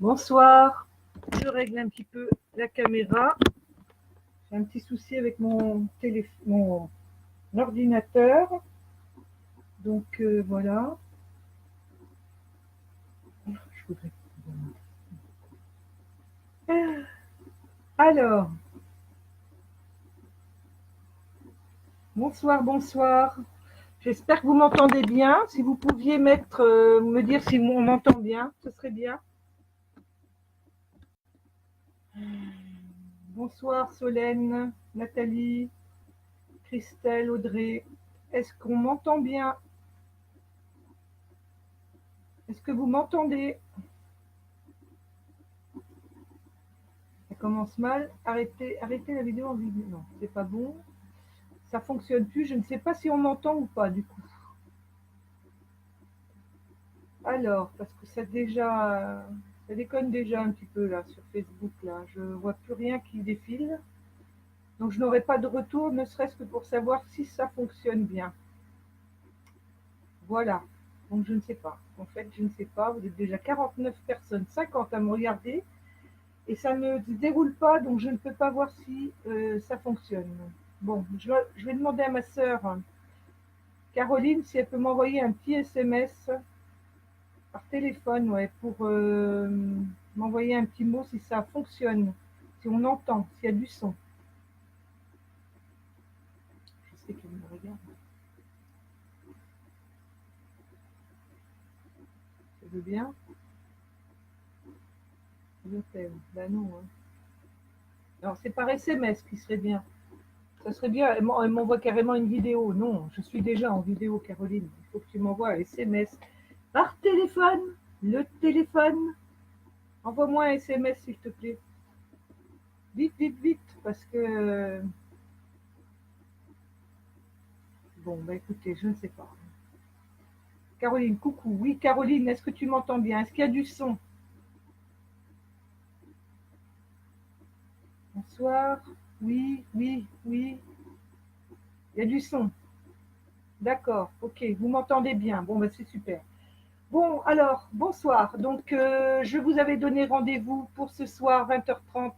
Bonsoir, je règle un petit peu la caméra. J'ai un petit souci avec mon ordinateur. Donc voilà. Je voudrais... Alors, bonsoir, bonsoir. J'espère que vous m'entendez bien. Si vous pouviez me dire si on m'entend bien, ce serait bien. Bonsoir Solène, Nathalie, Christelle, Audrey. Est-ce qu'on m'entend bien? Est-ce que vous m'entendez? Ça commence mal. Arrêtez la vidéo en vidéo. Non, c'est pas bon. Ça fonctionne plus. Je ne sais pas si on m'entend ou pas du coup. Alors, parce que ça déconne déjà un petit peu là sur Facebook là. Je vois plus rien qui défile. Donc je n'aurai pas de retour, ne serait-ce que pour savoir si ça fonctionne bien. Voilà. Donc je ne sais pas. En fait, je ne sais pas. Vous êtes déjà 49 personnes, 50 à me regarder. Et ça ne déroule pas, donc je ne peux pas voir si ça fonctionne. Bon, je vais demander à ma sœur Caroline si elle peut m'envoyer un petit SMS par téléphone, ouais, pour m'envoyer un petit mot si ça fonctionne, si on entend, s'il y a du son. Je sais qu'elle me regarde. Ça veut bien? Je t'aime. Ben non. Hein. Non, c'est par SMS qui serait bien. Ça serait bien. Elle m'envoie carrément une vidéo. Non, je suis déjà en vidéo, Caroline. Il faut que tu m'envoies un SMS par téléphone. Le téléphone. Envoie-moi un SMS, s'il te plaît. Vite, vite, vite, parce que... Bon, bah écoutez, je ne sais pas. Caroline, coucou. Oui, Caroline, est-ce que tu m'entends bien? Est-ce qu'il y a du son? Bonsoir. Oui, oui, oui. Il y a du son. D'accord, ok. Vous m'entendez bien. Bon, bah c'est super. Bon, alors, bonsoir. Donc, je vous avais donné rendez-vous pour ce soir, 20h30,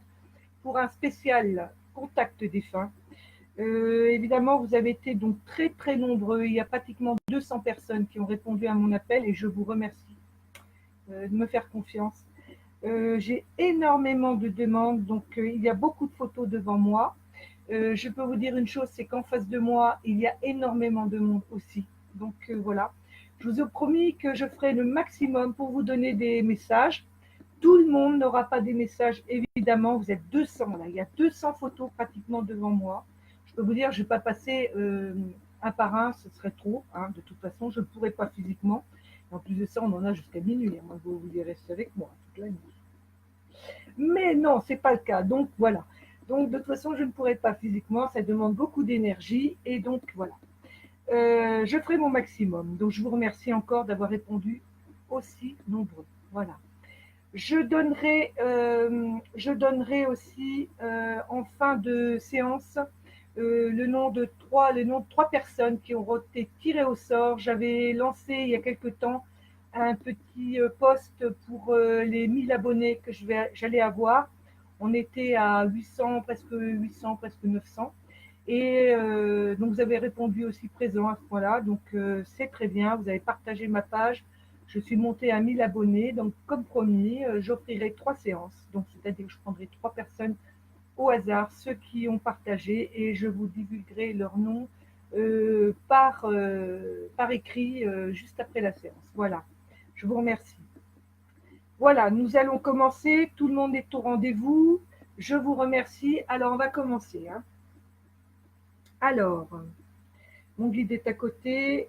pour un spécial Contact défunt. Évidemment, vous avez été donc très, très nombreux. Il y a pratiquement 200 personnes qui ont répondu à mon appel et je vous remercie de me faire confiance. J'ai énormément de demandes, donc il y a beaucoup de photos devant moi. Je peux vous dire une chose, c'est qu'en face de moi, il y a énormément de monde aussi. Donc voilà, je vous ai promis que je ferai le maximum pour vous donner des messages. Tout le monde n'aura pas des messages, évidemment. Vous êtes 200 là, il y a 200 photos pratiquement devant moi. Je peux vous dire, je ne vais pas passer un par un, ce serait trop. Hein. De toute façon, je ne pourrais pas physiquement. En plus de ça, on en a jusqu'à minuit. Moi, vous vouliez rester avec moi toute la nuit. Mais non, ce n'est pas le cas. Donc voilà. Donc de toute façon, je ne pourrais pas physiquement. Ça demande beaucoup d'énergie. Et donc voilà. Je ferai mon maximum. Donc je vous remercie encore d'avoir répondu aussi nombreux. Voilà. Je donnerai aussi en fin de séance les noms de trois personnes qui ont été tirées au sort. J'avais lancé il y a quelque temps un petit post pour les 1000 abonnés que j'allais avoir. On était à 800, presque 900. Et donc vous avez répondu aussi présent à ce point-là. Donc c'est très bien. Vous avez partagé ma page. Je suis montée à 1000 abonnés, donc comme promis, j'offrirai 3 séances. Donc c'est-à-dire que je prendrai 3 personnes au hasard, ceux qui ont partagé, et je vous divulguerai leur nom par écrit juste après la séance. Voilà, je vous remercie. Voilà, nous allons commencer. Tout le monde est au rendez-vous. Je vous remercie. Alors on va commencer. Hein. Alors, mon guide est à côté.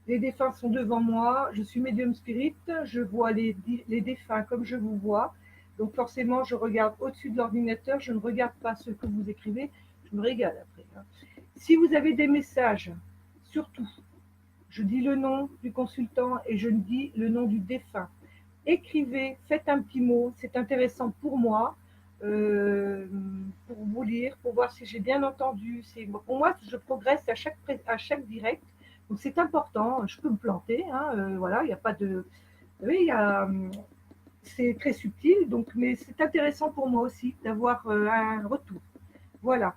Les défunts sont devant moi, je suis médium spirit, je vois les défunts comme je vous vois. Donc forcément, je regarde au-dessus de l'ordinateur, je ne regarde pas ce que vous écrivez, je me régale après. Hein. Si vous avez des messages, surtout, je dis le nom du consultant et je dis le nom du défunt. Écrivez, faites un petit mot, c'est intéressant pour moi, pour vous lire, pour voir si j'ai bien entendu. Pour moi, je progresse à chaque direct. Donc c'est important, je peux me planter, hein, voilà, il n'y a pas de... Oui, c'est très subtil, donc, mais c'est intéressant pour moi aussi d'avoir un retour. Voilà.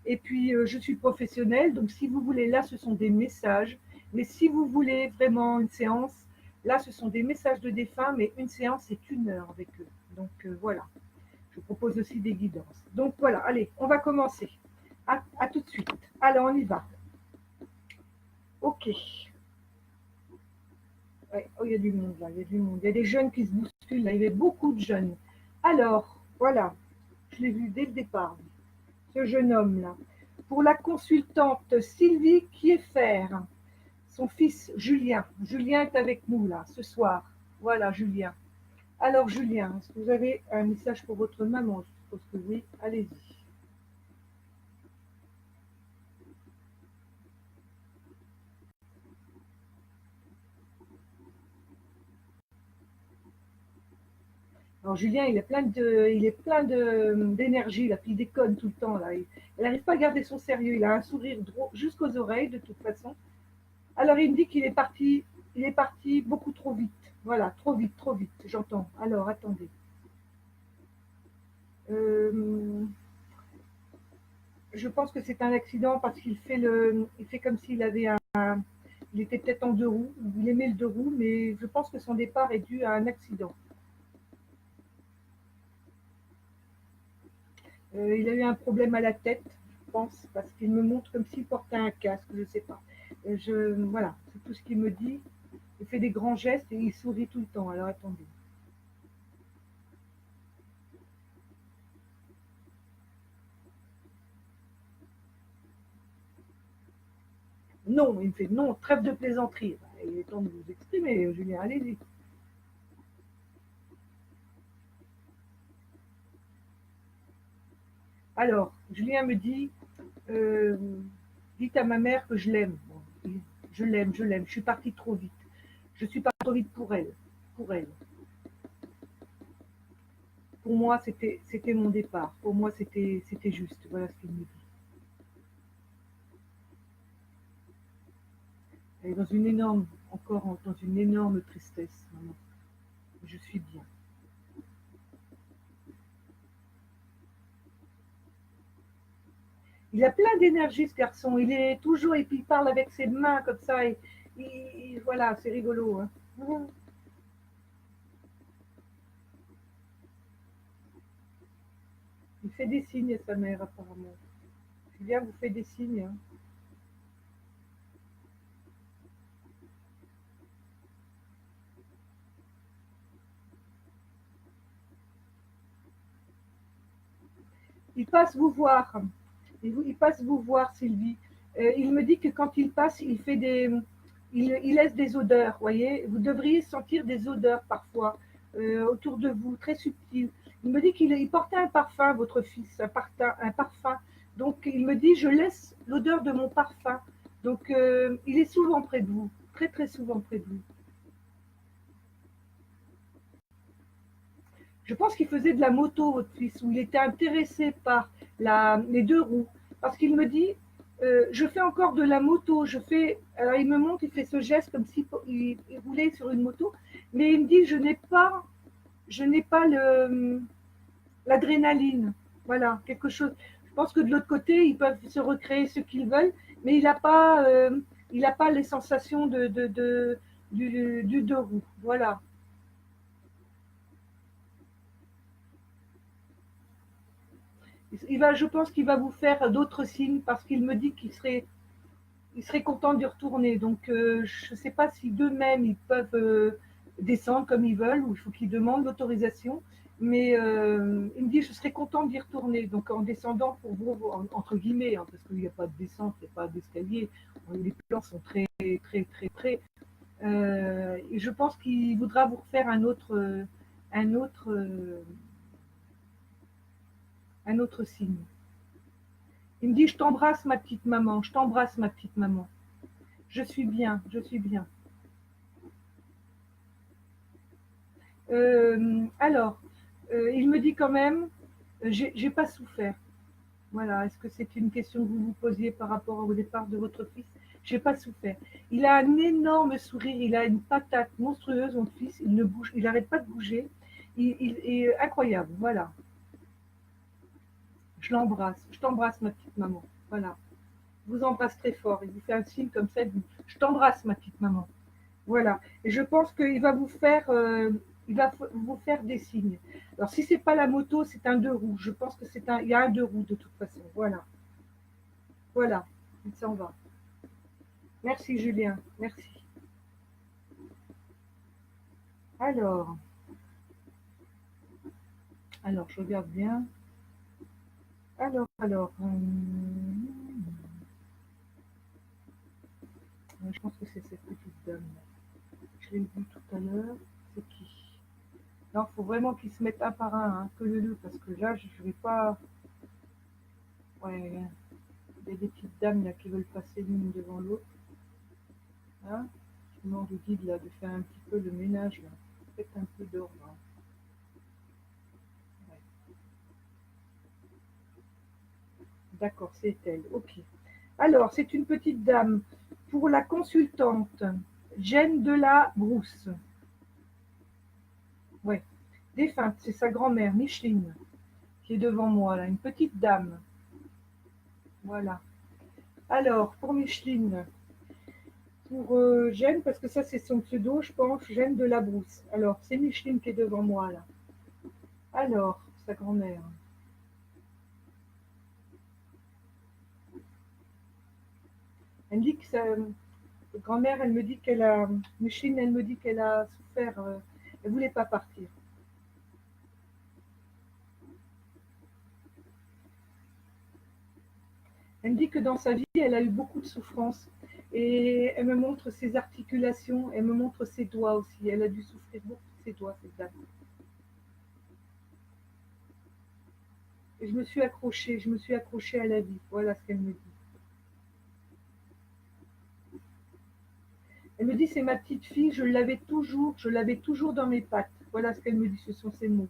Et puis, je suis professionnelle, donc si vous voulez, là, ce sont des messages. Mais si vous voulez vraiment une séance, là, ce sont des messages de défunts, mais une séance, c'est 1 heure avec eux. Donc, voilà. Je propose aussi des guidances. Donc, voilà, allez, on va commencer. À tout de suite. Alors, on y va. Ok. Ouais. Oh, il y a du monde là, il y a du monde. Il y a des jeunes qui se bousculent là, il y avait beaucoup de jeunes. Alors, voilà, je l'ai vu dès le départ, ce jeune homme-là. Pour la consultante Sylvie Kieffer, son fils Julien. Julien est avec nous là, ce soir. Voilà, Julien. Alors, Julien, est-ce que vous avez un message pour votre maman? Je suppose que oui, allez-y. Alors Julien, il est plein d'énergie, là, puis il déconne tout le temps. Là. Il n'arrive pas à garder son sérieux, il a un sourire jusqu'aux oreilles de toute façon. Alors il me dit il est parti beaucoup trop vite. Voilà, trop vite, j'entends. Alors attendez. Euh, je pense que c'est un accident parce il fait comme s'il avait il était peut-être en 2 roues, il aimait le 2 roues, mais je pense que son départ est dû à un accident. Il a eu un problème à la tête, je pense, parce qu'il me montre comme s'il portait un casque, je ne sais pas. Voilà, c'est tout ce qu'il me dit. Il fait des grands gestes et il sourit tout le temps. Alors attendez. Non, il me fait non, trêve de plaisanterie. Il est temps de vous exprimer, Julien, allez-y. Alors, Julien me dit, euh, dites à ma mère que je l'aime. Bon, je l'aime, je suis partie trop vite. Je suis partie trop vite pour elle. Pour elle. Pour moi, c'était mon départ. Pour moi, c'était juste. Voilà ce qu'il me dit. Elle est dans une énorme, dans une énorme tristesse, maman. Je suis bien. Il a plein d'énergie, ce garçon. Il est toujours, et puis il parle avec ses mains comme ça. Voilà, c'est rigolo. Hein. Il fait des signes à sa mère, apparemment. Julien vous fait des signes. Hein. Il passe vous voir. Il passe vous voir, Sylvie. Il me dit que quand il passe, il laisse des odeurs. Voyez, vous devriez sentir des odeurs parfois autour de vous, très subtiles. Il me dit qu'il portait un parfum, votre fils, un parfum. Donc il me dit, je laisse l'odeur de mon parfum. Donc il est souvent près de vous, très souvent près de vous. Je pense qu'il faisait de la moto, votre fils, ou il était intéressé par les 2 roues. Parce qu'il me dit, je fais encore de la moto, alors il me montre, il fait ce geste comme s'il il roulait sur une moto, mais il me dit, je n'ai pas l'adrénaline. Voilà, quelque chose. Je pense que de l'autre côté, ils peuvent se recréer ce qu'ils veulent, mais il a pas les sensations du 2 roues. Voilà. Je pense qu'il va vous faire d'autres signes parce qu'il me dit il serait content d'y retourner. Donc, je ne sais pas si d'eux-mêmes ils peuvent descendre comme ils veulent ou il faut qu'ils demandent l'autorisation. Mais il me dit je serais content d'y retourner. Donc, en descendant pour vous, entre guillemets, hein, parce qu'il n'y a pas de descente, il n'y a pas d'escalier, les plans sont très près. Et je pense qu'il voudra vous refaire un autre, euh, un autre signe. Il me dit, je t'embrasse ma petite maman, je t'embrasse ma petite maman. Je suis bien, je suis bien. Alors, il me dit quand même, j'ai pas souffert. Voilà, est-ce que c'est une question que vous vous posiez par rapport au départ de votre fils? J'ai pas souffert. Il a un énorme sourire, il a une patate monstrueuse, mon fils, il ne bouge, il n'arrête pas de bouger. il est incroyable, voilà. Je l'embrasse, je t'embrasse ma petite maman, voilà. Je vous embrasse très fort, il vous fait un signe comme ça, je t'embrasse ma petite maman, voilà. Et je pense qu'il va vous faire, vous faire des signes. Alors si c'est pas la moto, c'est un deux roues, je pense que il y a un deux roues de toute façon, voilà, voilà, il s'en va. Merci Julien, merci. Alors, alors je regarde bien. Je pense que c'est cette petite dame. Je l'ai vue tout à l'heure. C'est qui? Non, il faut vraiment qu'ils se mettent un par un, hein, que le parce que là, je ne vais pas. Ouais, il y a des petites dames là qui veulent passer l'une devant l'autre. Hein, je demande au guide là de faire un petit peu le ménage là. Faites un peu d'ordre. Hein. Ouais. D'accord, c'est elle. Ok. Alors, c'est une petite dame. Pour la consultante, Jeanne de la Brousse. Ouais. Défunte, c'est sa grand-mère, Micheline, qui est devant moi, là, une petite dame. Voilà. Alors, pour Micheline, pour Jeanne, parce que ça, c'est son pseudo, je pense, Jeanne de la Brousse. Alors, c'est Micheline qui est devant moi, là. Alors, sa grand-mère. Elle me dit que sa grand-mère, elle me dit qu'elle a. Micheline, elle me dit qu'elle a souffert. Elle voulait pas partir. Elle me dit que dans sa vie, elle a eu beaucoup de souffrances. Et elle me montre ses articulations, elle me montre ses doigts aussi. Elle a dû souffrir beaucoup de ses doigts, cette dame. Et je me suis accrochée à la vie. Voilà ce qu'elle me dit. Elle me dit, c'est ma petite fille, je l'avais toujours dans mes pattes. Voilà ce qu'elle me dit, ce sont ses mots.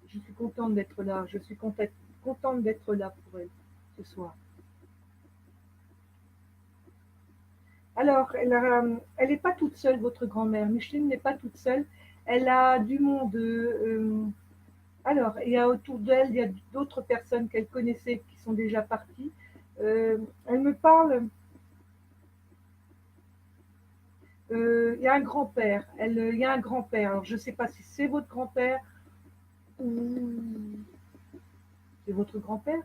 Je suis contente d'être là, je suis contente d'être là pour elle ce soir. Alors, elle n'est pas toute seule, votre grand-mère. Micheline n'est pas toute seule. Elle a du monde. Alors, il y a autour d'elle, il y a d'autres personnes qu'elle connaissait qui sont déjà parties. Elle me parle. Il y a un grand-père. Il y a un grand-père. Alors, je ne sais pas si c'est votre grand-père ou c'est votre grand-père.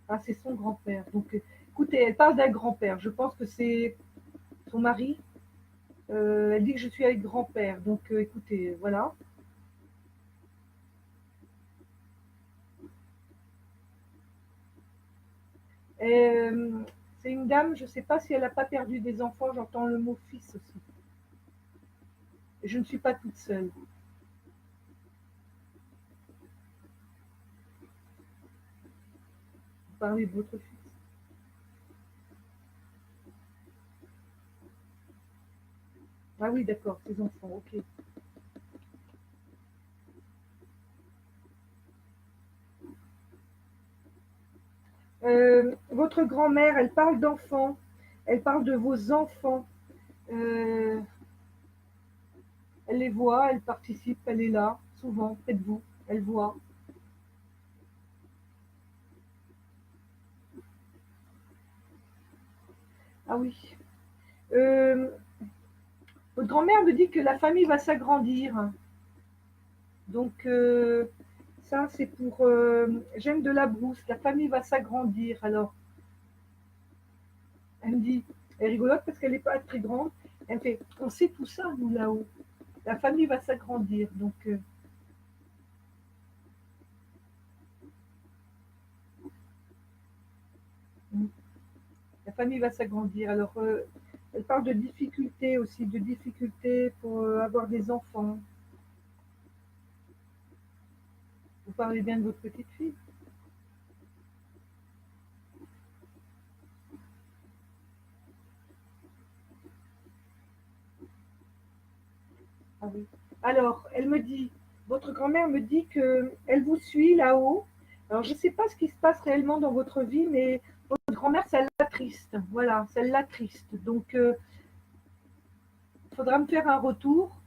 Ah, c'est son grand-père. Donc, écoutez, elle parle d'un grand-père. Je pense que c'est son mari. Elle dit que je suis avec grand-père. Donc, écoutez, voilà. C'est une dame, je ne sais pas si elle n'a pas perdu des enfants. J'entends le mot fils aussi. Et je ne suis pas toute seule. Vous parlez de votre fils. Ah oui, d'accord, ses enfants, ok. Votre grand-mère, elle parle d'enfants. Elle parle de vos enfants. Euh, Elle les voit, elle participe, elle est là, souvent, près de vous. Elle voit. Ah oui. Euh, Votre grand-mère me dit que la famille va s'agrandir. Donc, ça, c'est pour Jeanne de la Brousse. La famille va s'agrandir. Alors, elle me dit, elle rigolote parce qu'elle n'est pas très grande. Elle me fait, on sait tout ça, nous, là-haut. La famille va s'agrandir. Donc, la famille va s'agrandir. Alors, elle parle de difficultés aussi, de difficultés pour avoir des enfants. Vous parlez bien de votre petite fille. Ah oui. Alors, elle me dit, votre grand-mère me dit que elle vous suit là-haut. Alors, je ne sais pas ce qui se passe réellement dans votre vie, mais votre grand-mère, ça l'attriste. Voilà, ça l'attriste. Donc, il faudra me faire un retour.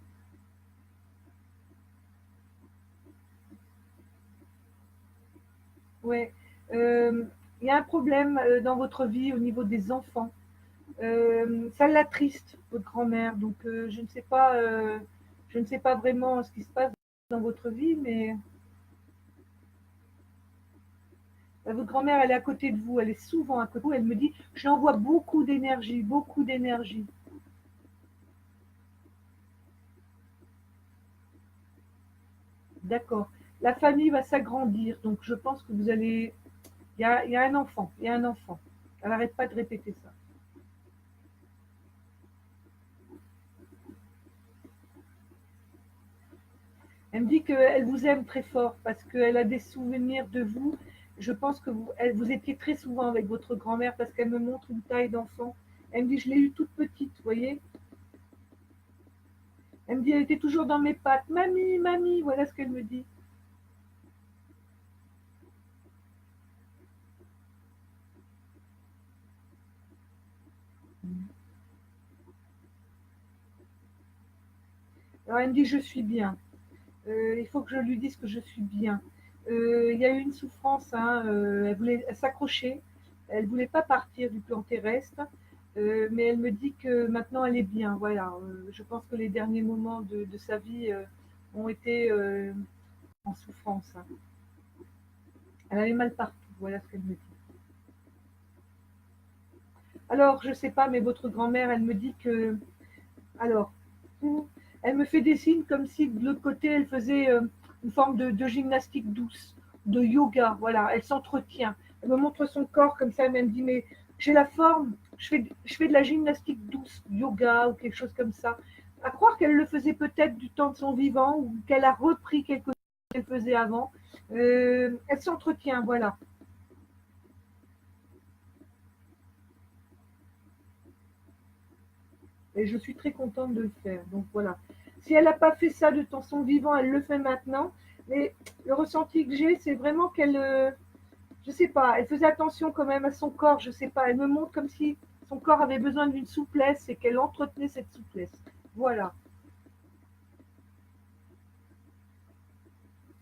Ouais. Il y a un problème dans votre vie au niveau des enfants. Ça l'attriste, votre grand-mère. Donc, je ne sais pas vraiment ce qui se passe dans votre vie, mais votre grand-mère, elle est à côté de vous, elle est souvent à côté de vous. Elle me dit, j'envoie beaucoup d'énergie, beaucoup d'énergie. D'accord. La famille va s'agrandir, donc je pense que vous allez. Il y a un enfant, il y a un enfant. Elle n'arrête pas de répéter ça. Elle me dit qu'elle vous aime très fort parce qu'elle a des souvenirs de vous. Je pense que vous étiez très souvent avec votre grand-mère parce qu'elle me montre une taille d'enfant. Elle me dit, je l'ai eue toute petite, vous voyez. Elle me dit, elle était toujours dans mes pattes. Mamie, mamie, voilà ce qu'elle me dit. Alors elle me dit, je suis bien. Il faut que je lui dise que je suis bien. Il y a eu une souffrance, hein, elle voulait s'accrocher, elle ne voulait pas partir du plan terrestre, mais elle me dit que maintenant elle est bien. Voilà, je pense que les derniers moments de sa vie ont été en souffrance, hein. Elle avait mal partout, voilà ce qu'elle me dit. Alors, je ne sais pas, mais votre grand-mère, elle me dit que. Alors, elle me fait des signes comme si de l'autre côté, elle faisait une forme de gymnastique douce, de yoga. Voilà, elle s'entretient. Elle me montre son corps comme ça. Elle me dit, mais j'ai la forme. Je fais de la gymnastique douce, yoga ou quelque chose comme ça. À croire qu'elle le faisait peut-être du temps de son vivant ou qu'elle a repris quelque chose qu'elle faisait avant. Elle s'entretient, voilà. Et je suis très contente de le faire. Donc voilà. Si elle n'a pas fait ça de temps son vivant, elle le fait maintenant. Mais le ressenti que j'ai, c'est vraiment qu'elle, je sais pas, elle faisait attention quand même à son corps. Je sais pas, elle me montre comme si son corps avait besoin d'une souplesse et qu'elle entretenait cette souplesse. Voilà.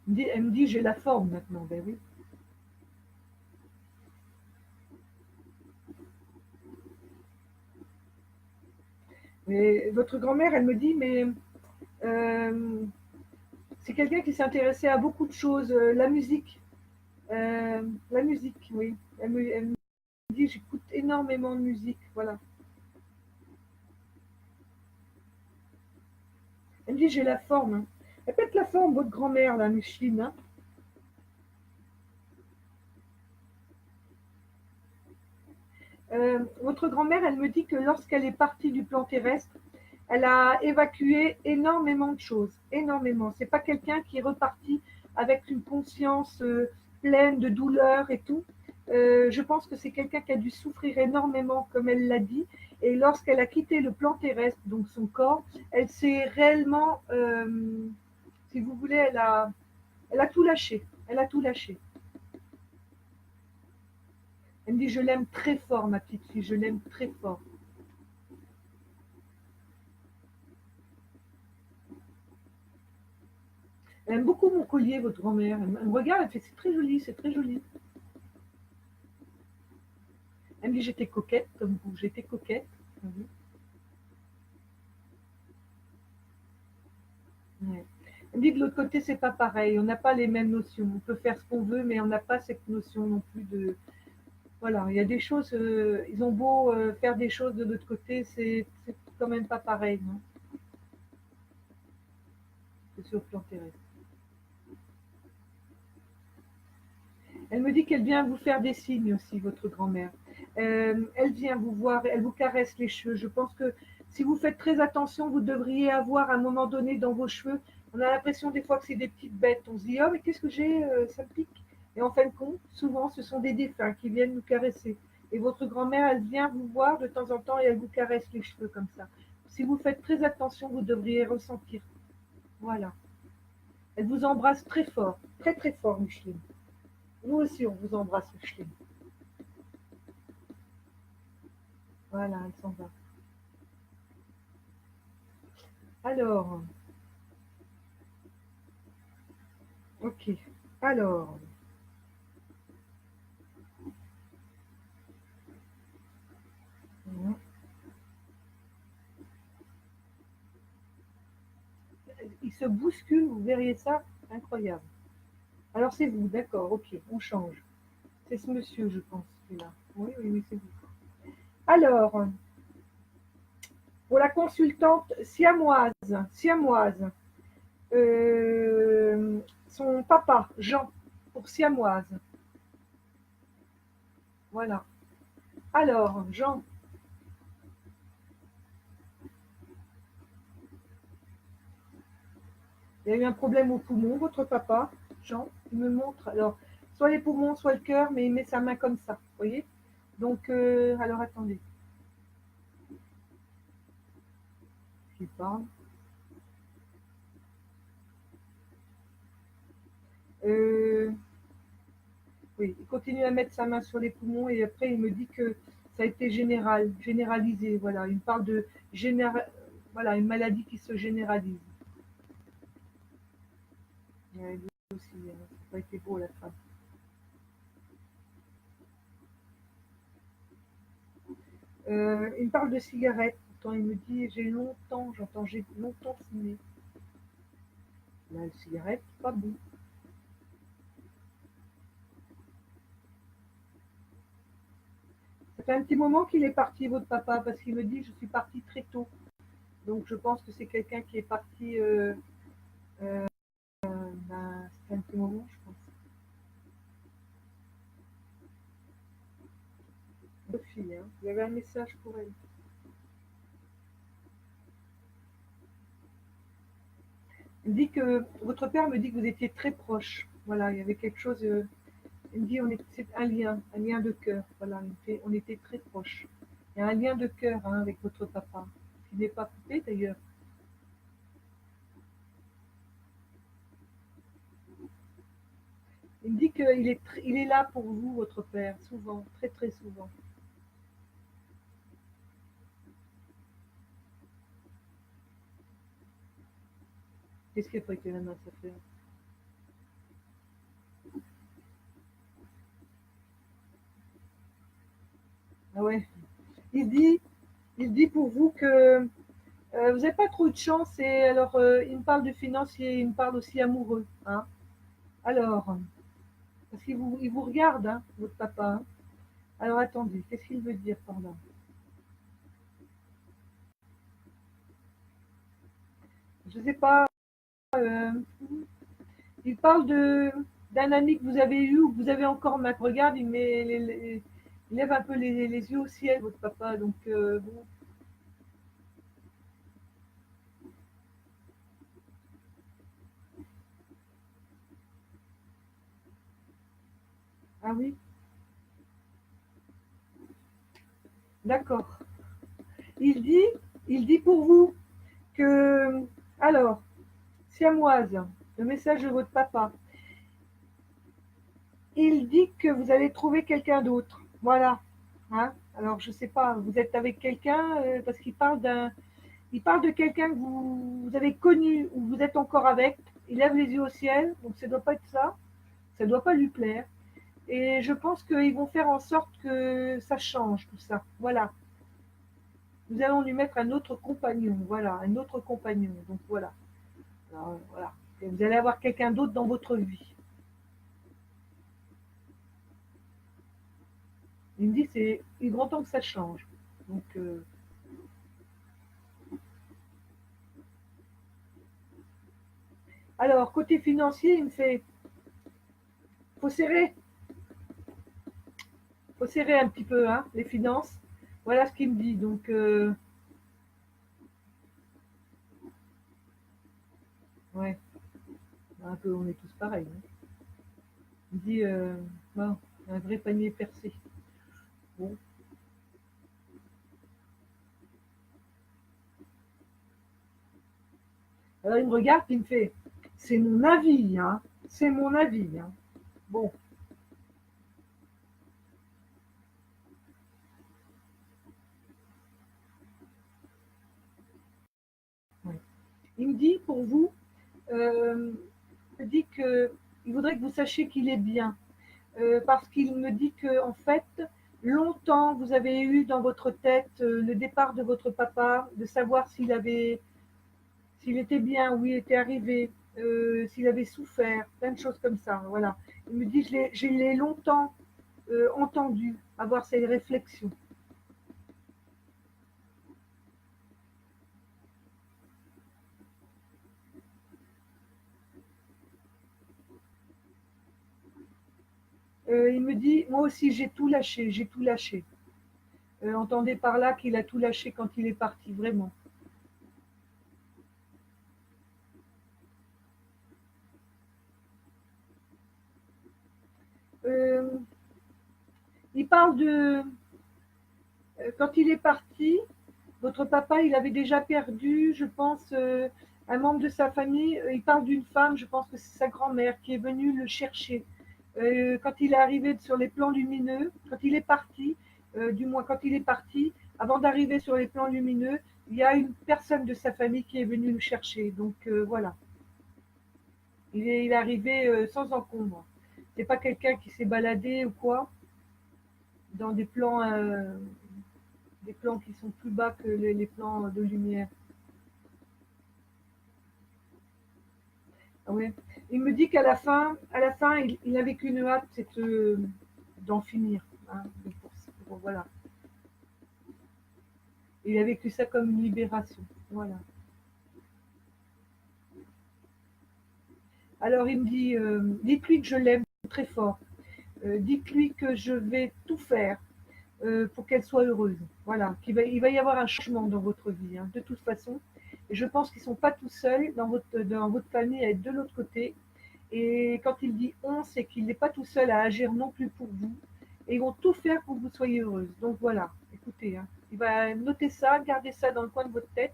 Elle me dit, j'ai la forme maintenant. Ben oui. Mais votre grand-mère, elle me dit, mais euh, c'est quelqu'un qui s'est intéressé à beaucoup de choses. La musique, oui. Elle me dit, j'écoute énormément de musique. Voilà. Elle me dit, j'ai la forme, hein. Elle pète la forme, votre grand-mère, là, Micheline, hein. Votre grand-mère, elle me dit que lorsqu'elle est partie du plan terrestre, elle a évacué énormément de choses, énormément. C'est pas quelqu'un qui est reparti avec une conscience pleine de douleur et tout. Je pense que c'est quelqu'un qui a dû souffrir énormément, comme elle l'a dit. Et lorsqu'elle a quitté le plan terrestre, donc son corps, elle s'est réellement, si vous voulez, elle a tout lâché. Elle a tout lâché. Elle me dit, je l'aime très fort, ma petite fille, je l'aime très fort. Elle aime beaucoup mon collier, votre grand-mère. Elle me regarde, elle fait, c'est très joli, c'est très joli. Elle me dit, j'étais coquette, comme vous, j'étais coquette. Mhm. Ouais. Elle me dit, de l'autre côté, c'est pas pareil, on n'a pas les mêmes notions. On peut faire ce qu'on veut, mais on n'a pas cette notion non plus de. Voilà, il y a des choses, ils ont beau faire des choses de l'autre côté, c'est quand même pas pareil, non? C'est sur le plan terrestre. Elle me dit qu'elle vient vous faire des signes aussi, votre grand-mère. Elle vient vous voir, elle vous caresse les cheveux. Je pense que si vous faites très attention, vous devriez avoir à un moment donné dans vos cheveux, on a l'impression des fois que c'est des petites bêtes. On se dit, oh mais qu'est-ce que j'ai, ça me pique. Et en fin de compte, souvent, ce sont des défunts qui viennent nous caresser. Et votre grand-mère, elle vient vous voir de temps en temps et elle vous caresse les cheveux comme ça. Si vous faites très attention, vous devriez ressentir. Voilà. Elle vous embrasse très très fort, Micheline. Nous aussi, on vous embrasse, Micheline. Voilà, elle s'en va. Alors, ok. Alors, il se bouscule, vous verriez ça, incroyable. Alors c'est vous, d'accord, ok, on change. C'est ce monsieur, je pense, qui est là. Oui, oui, oui, c'est vous. Alors, pour la consultante siamoise, son papa, Jean, pour siamoise. Voilà. Alors, Jean, il y a eu un problème au poumon, votre papa, Jean, il me montre. Alors, soit les poumons, soit le cœur, mais il met sa main comme ça, vous voyez. Donc, alors attendez, je parle. Euh, oui, il continue à mettre sa main sur les poumons et après il me dit que ça a été généralisé. Voilà, il me parle de voilà, une maladie qui se généralise. Ouais, lui aussi, ça n'a pas été beau la fin. Il me parle de cigarettes. Pourtant, il me dit j'ai longtemps fumé. La cigarette, pas bon. Ça fait un petit moment qu'il est parti, votre papa, parce qu'il me dit je suis parti très tôt. Donc je pense que c'est quelqu'un qui est parti ben, ça fait un petit moment, je pense. Sophie, hein, vous avez un message pour elle. Il dit que votre père me dit que vous étiez très proches. Voilà, il y avait quelque chose. Il me dit c'est un lien de cœur. Voilà, on était très proches. Il y a un lien de cœur hein, avec votre papa, qui n'est pas coupé d'ailleurs. Il me dit il est là pour vous, votre père, souvent, très très souvent. Qu'est-ce qui a pas été la main, ça fait? Ah ouais. Il dit, il dit pour vous que vous n'avez pas trop de chance et alors il me parle de financier, il me parle aussi amoureux. Hein. Alors, parce il vous regarde, hein, votre papa. Hein. Alors attendez, qu'est-ce qu'il veut dire par là? Je ne sais pas. euh, il parle de d'un ami que vous avez eu ou que vous avez encore maintenant. Regarde, il lève un peu les yeux au ciel, votre papa. Donc bon. Ah oui, d'accord. Il dit, il dit pour vous que alors, siamoise, le message de votre papa. Il dit que vous allez trouver quelqu'un d'autre. Voilà. Hein. Alors, je sais pas, vous êtes avec quelqu'un parce il parle de quelqu'un que vous avez connu ou vous êtes encore avec. Il lève les yeux au ciel, donc ça ne doit pas être ça. Ça ne doit pas lui plaire. Et je pense qu'ils vont faire en sorte que ça change tout ça. Voilà. Nous allons lui mettre un autre compagnon. Voilà, un autre compagnon. Donc voilà. Alors, voilà. Et vous allez avoir quelqu'un d'autre dans votre vie. Il me dit il est grand temps que ça change. Donc alors, côté financier, il me fait faut serrer, faut serrer un petit peu hein, les finances. Voilà ce qu'il me dit. Donc, ouais, un peu, on est tous pareils. Hein. Il me dit bon, un vrai panier percé. Bon, Alors il me regarde et il me fait, c'est mon avis, hein, c'est mon avis, hein. Bon, ouais. Il me dit, pour vous, il me dit que il voudrait que vous sachiez qu'il est bien. Parce qu'il me dit que, en fait, longtemps, vous avez eu dans votre tête le départ de votre papa, de savoir s'il était bien, où il était arrivé, s'il avait souffert, plein de choses comme ça. Voilà. Il me dit, je l'ai longtemps entendu avoir ces réflexions. Il me dit, moi aussi, j'ai tout lâché, j'ai tout lâché. Entendez par là qu'il a tout lâché quand il est parti, vraiment. Euh, il parle de, quand il est parti, votre papa, il avait déjà perdu, je pense, un membre de sa famille. Il parle d'une femme, je pense que c'est sa grand-mère, qui est venue le chercher. Quand il est arrivé sur les plans lumineux, quand il est parti, du moins quand il est parti, avant d'arriver sur les plans lumineux, il y a une personne de sa famille qui est venue le chercher. Donc voilà, il est arrivé sans encombre. C'est pas quelqu'un qui s'est baladé ou quoi, dans des plans qui sont plus bas que les plans de lumière. Ah ouais. Il me dit qu'à la fin, il n'avait qu'une hâte, c'est d'en finir, hein. Voilà. Il a vécu ça comme une libération. Voilà. Alors il me dit, dites-lui que je l'aime très fort. Dites-lui que je vais tout faire pour qu'elle soit heureuse. Voilà. Il va y avoir un changement dans votre vie, hein, de toute façon. Et je pense qu'ils ne sont pas tout seuls dans votre famille à être de l'autre côté. Et quand il dit on, c'est qu'il n'est pas tout seul à agir non plus pour vous. Et ils vont tout faire pour que vous soyez heureuse. Donc voilà, écoutez, hein, il va noter ça, garder ça dans le coin de votre tête.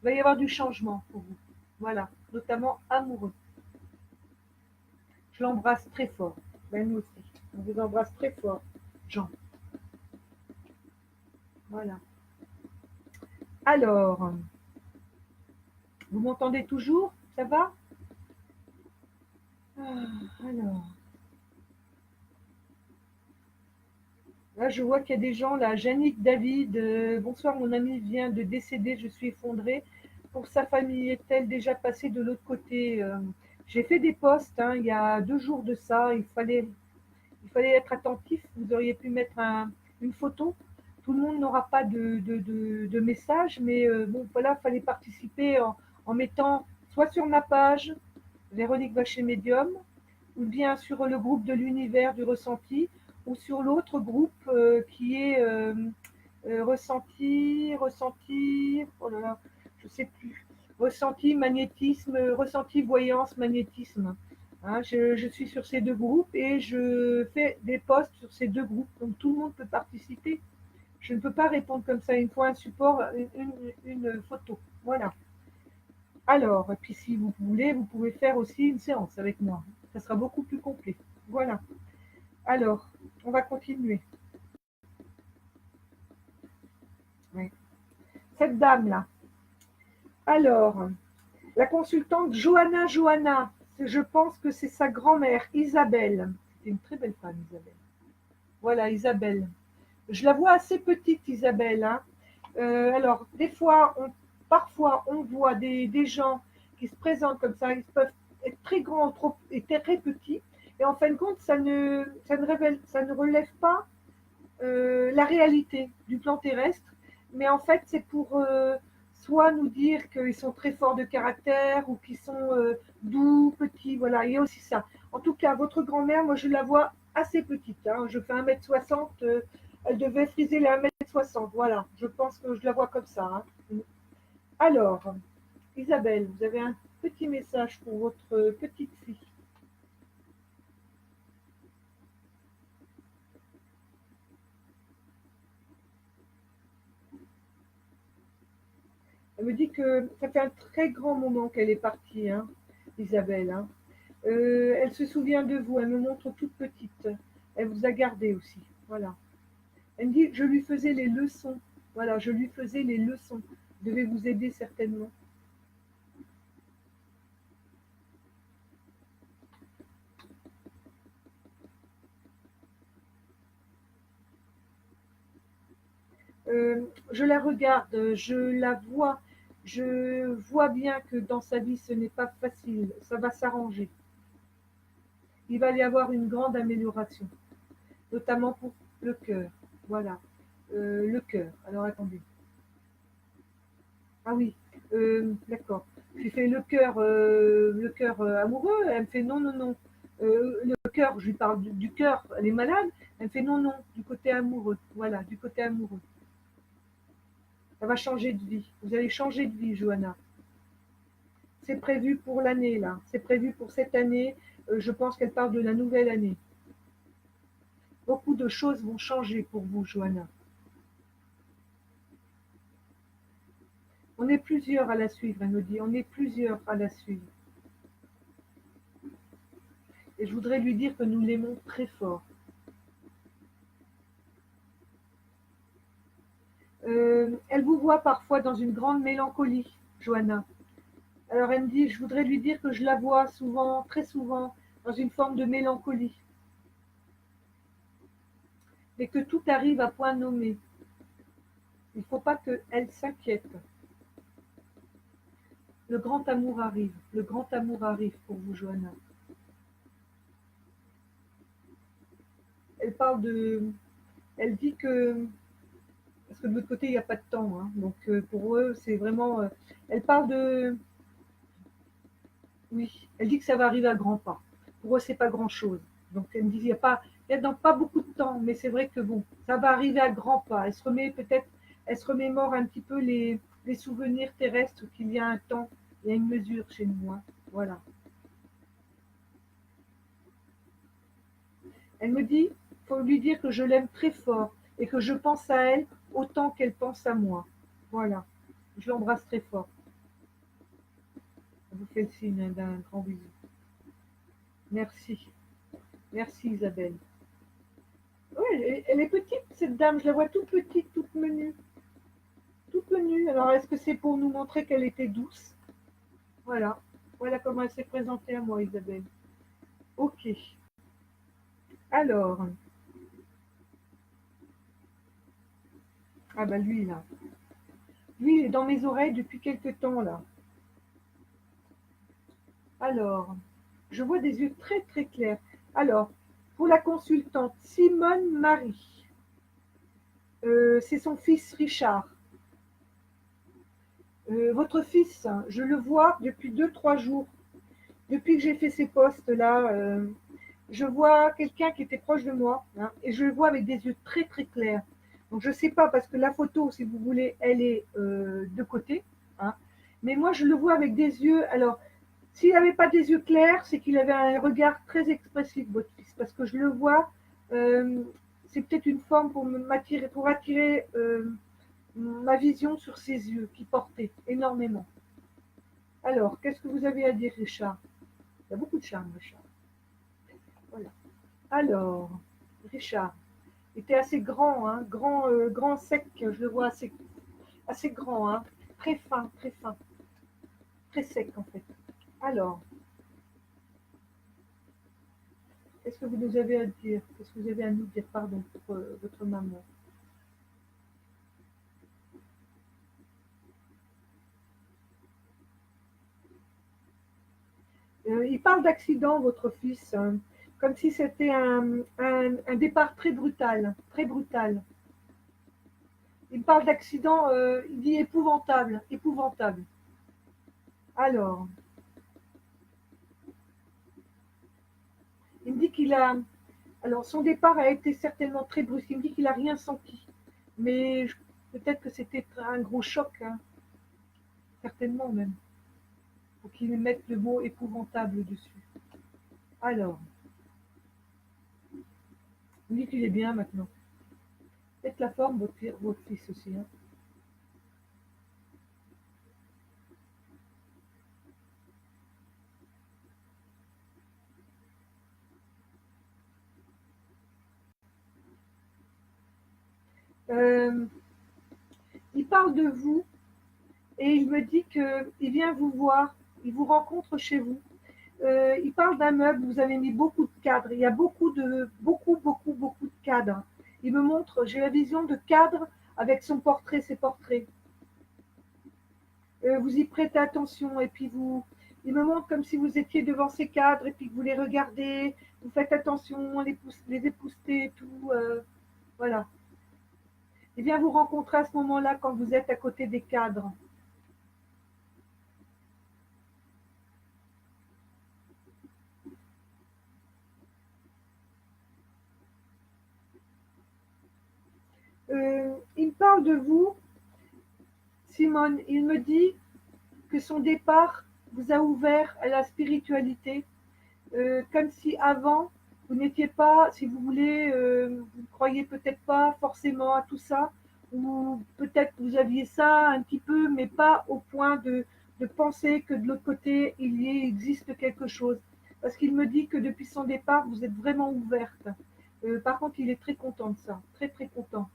Il va y avoir du changement pour vous. Voilà, notamment amoureux. Je l'embrasse très fort. Ben, nous aussi. On vous embrasse très fort, Jean. Voilà. Alors, vous m'entendez toujours? Ça va? Alors, là, je vois qu'il y a des gens là. Yannick David, bonsoir, mon ami vient de décéder, je suis effondrée. Pour sa famille, est-elle déjà passée de l'autre côté? J'ai fait des posts hein, il y a 2 jours de ça. Il fallait être attentif. Vous auriez pu mettre une photo. Tout le monde n'aura pas de message, mais bon, voilà, il fallait participer en mettant soit sur ma page, Véronique Vacher Médium, ou bien sur le groupe de l'univers du ressenti, ou sur l'autre groupe qui est ressenti, oh là là, je sais plus, ressenti, magnétisme, ressenti, voyance, magnétisme. Hein, je suis sur ces deux groupes et je fais des posts sur ces deux groupes, donc tout le monde peut participer. Je ne peux pas répondre comme ça, il me faut un support, une photo. Voilà. Alors, et puis si vous voulez, vous pouvez faire aussi une séance avec moi. Ça sera beaucoup plus complet. Voilà. Alors, on va continuer. Oui. Cette dame-là. Alors, la consultante Johanna, je pense que c'est sa grand-mère, Isabelle. C'est une très belle femme, Isabelle. Voilà, Isabelle. Je la vois assez petite, Isabelle, hein. Alors, parfois, on voit des gens qui se présentent comme ça, ils peuvent être très grands et très petits, et en fin de compte, ça ne relève pas la réalité du plan terrestre, mais en fait, c'est pour soit nous dire qu'ils sont très forts de caractère ou qu'ils sont doux, petits, voilà, il y a aussi ça. En tout cas, votre grand-mère, moi, je la vois assez petite, hein. Je fais 1,60 m, elle devait friser les 1,60 m, voilà, je pense que je la vois comme ça, hein. Alors, Isabelle, vous avez un petit message pour votre petite fille. Elle me dit que ça fait un très grand moment qu'elle est partie, hein, Isabelle. Hein. Elle se souvient de vous, elle me montre toute petite. Elle vous a gardé aussi. Voilà. Elle me dit, je lui faisais les leçons. Voilà, je lui faisais les leçons. Je devais vous aider certainement. Je la regarde, je vois bien que dans sa vie ce n'est pas facile, ça va s'arranger. Il va y avoir une grande amélioration, notamment pour le cœur. Voilà, le cœur. Alors attendez. Ah oui, d'accord. Je lui fais le cœur amoureux. Elle me fait non, non, non. Le cœur, je lui parle du cœur, elle est malade. Elle me fait non, non, du côté amoureux. Voilà, du côté amoureux. Ça va changer de vie. Vous allez changer de vie, Johanna. C'est prévu pour l'année, là. C'est prévu pour cette année. Je pense qu'elle parle de la nouvelle année. Beaucoup de choses vont changer pour vous, Johanna. On est plusieurs à la suivre, elle me dit. On est plusieurs à la suivre. Et je voudrais lui dire que nous l'aimons très fort. Elle vous voit parfois dans une grande mélancolie, Johanna. Alors elle me dit, je voudrais lui dire que je la vois souvent, très souvent, dans une forme de mélancolie. Mais que tout arrive à point nommé. Il ne faut pas qu'elle s'inquiète. Le grand amour arrive. Le grand amour arrive pour vous, Johanna. Elle parle de... Elle dit que... Parce que de l'autre côté, il n'y a pas de temps. Hein, donc pour eux, c'est vraiment... elle parle de... Oui, elle dit que ça va arriver à grands pas. Pour eux, c'est pas grand-chose. Donc elle me dit, il y a pas beaucoup de temps, mais c'est vrai que bon, ça va arriver à grands pas. Elle se remet peut-être, elle se remémore un petit peu les souvenirs terrestres qu'il y a un temps, il y a une mesure chez nous. Hein. Voilà. Elle me dit, faut lui dire que je l'aime très fort et que je pense à elle autant qu'elle pense à moi. Voilà. Je l'embrasse très fort. Je vous fais le signe d'un grand bisou. Merci. Merci Isabelle. Oui, elle est petite, cette dame. Je la vois toute petite, toute menue. Toute menue. Alors, est-ce que c'est pour nous montrer qu'elle était douce? Voilà. Voilà comment elle s'est présentée à moi, Isabelle. Ok. Alors. Ah bah lui, là. Lui, il est dans mes oreilles depuis quelque temps, là. Alors. Je vois des yeux très, très clairs. Alors, pour la consultante, Simone Marie. C'est son fils Richard. Votre fils, je le vois depuis 2, 3 jours. Depuis que j'ai fait ces postes-là, je vois quelqu'un qui était proche de moi, hein, et je le vois avec des yeux très très clairs. Donc je ne sais pas, parce que la photo, si vous voulez, elle est de côté, hein, mais moi je le vois avec des yeux. Alors, s'il n'avait pas des yeux clairs, c'est qu'il avait un regard très expressif, votre fils, parce que je le vois. euh, c'est peut-être une forme pour m'attirer, pour attirer ma vision sur ses yeux qui portaient énormément. Alors, qu'est-ce que vous avez à dire, Richard? Il y a beaucoup de charme, Richard. Voilà. Alors, Richard était assez grand, hein, grand sec, je le vois assez grand, hein, très fin, très sec en fait. Alors, qu'est-ce que vous nous avez à dire? Qu'est-ce que vous avez à nous dire, pardon, pour votre maman? Il parle d'accident, votre fils, hein, comme si c'était un départ très brutal, très brutal. Il parle d'accident, il dit épouvantable, épouvantable. Alors, il me dit qu'il a, alors son départ a été certainement très brusque. Il me dit qu'il n'a rien senti, mais peut-être que c'était un gros choc, hein, certainement même, pour qu'il mette le mot épouvantable dessus. Alors, il me dit qu'il est bien maintenant. Faites la forme, votre fils aussi. Hein. Euh, il parle de vous et il me dit qu'il vient vous voir, il vous rencontre chez vous. Il parle d'un meuble, vous avez mis beaucoup de cadres, il y a beaucoup de cadres. Il me montre, j'ai la vision de cadres avec son portrait, ses portraits. Vous y prêtez attention et puis il me montre comme si vous étiez devant ces cadres et puis que vous les regardez, vous faites attention, les époustez et tout, voilà. Il vient vous rencontrer à ce moment-là quand vous êtes à côté des cadres. Il me parle de vous, Simone. Il me dit que son départ vous a ouvert à la spiritualité, comme si avant, vous n'étiez pas, si vous voulez, vous ne croyez peut-être pas forcément à tout ça, ou peut-être vous aviez ça un petit peu, mais pas au point de penser que de l'autre côté, il y existe quelque chose. Parce qu'il me dit que depuis son départ, vous êtes vraiment ouverte. Par contre, il est très content de ça, très très content.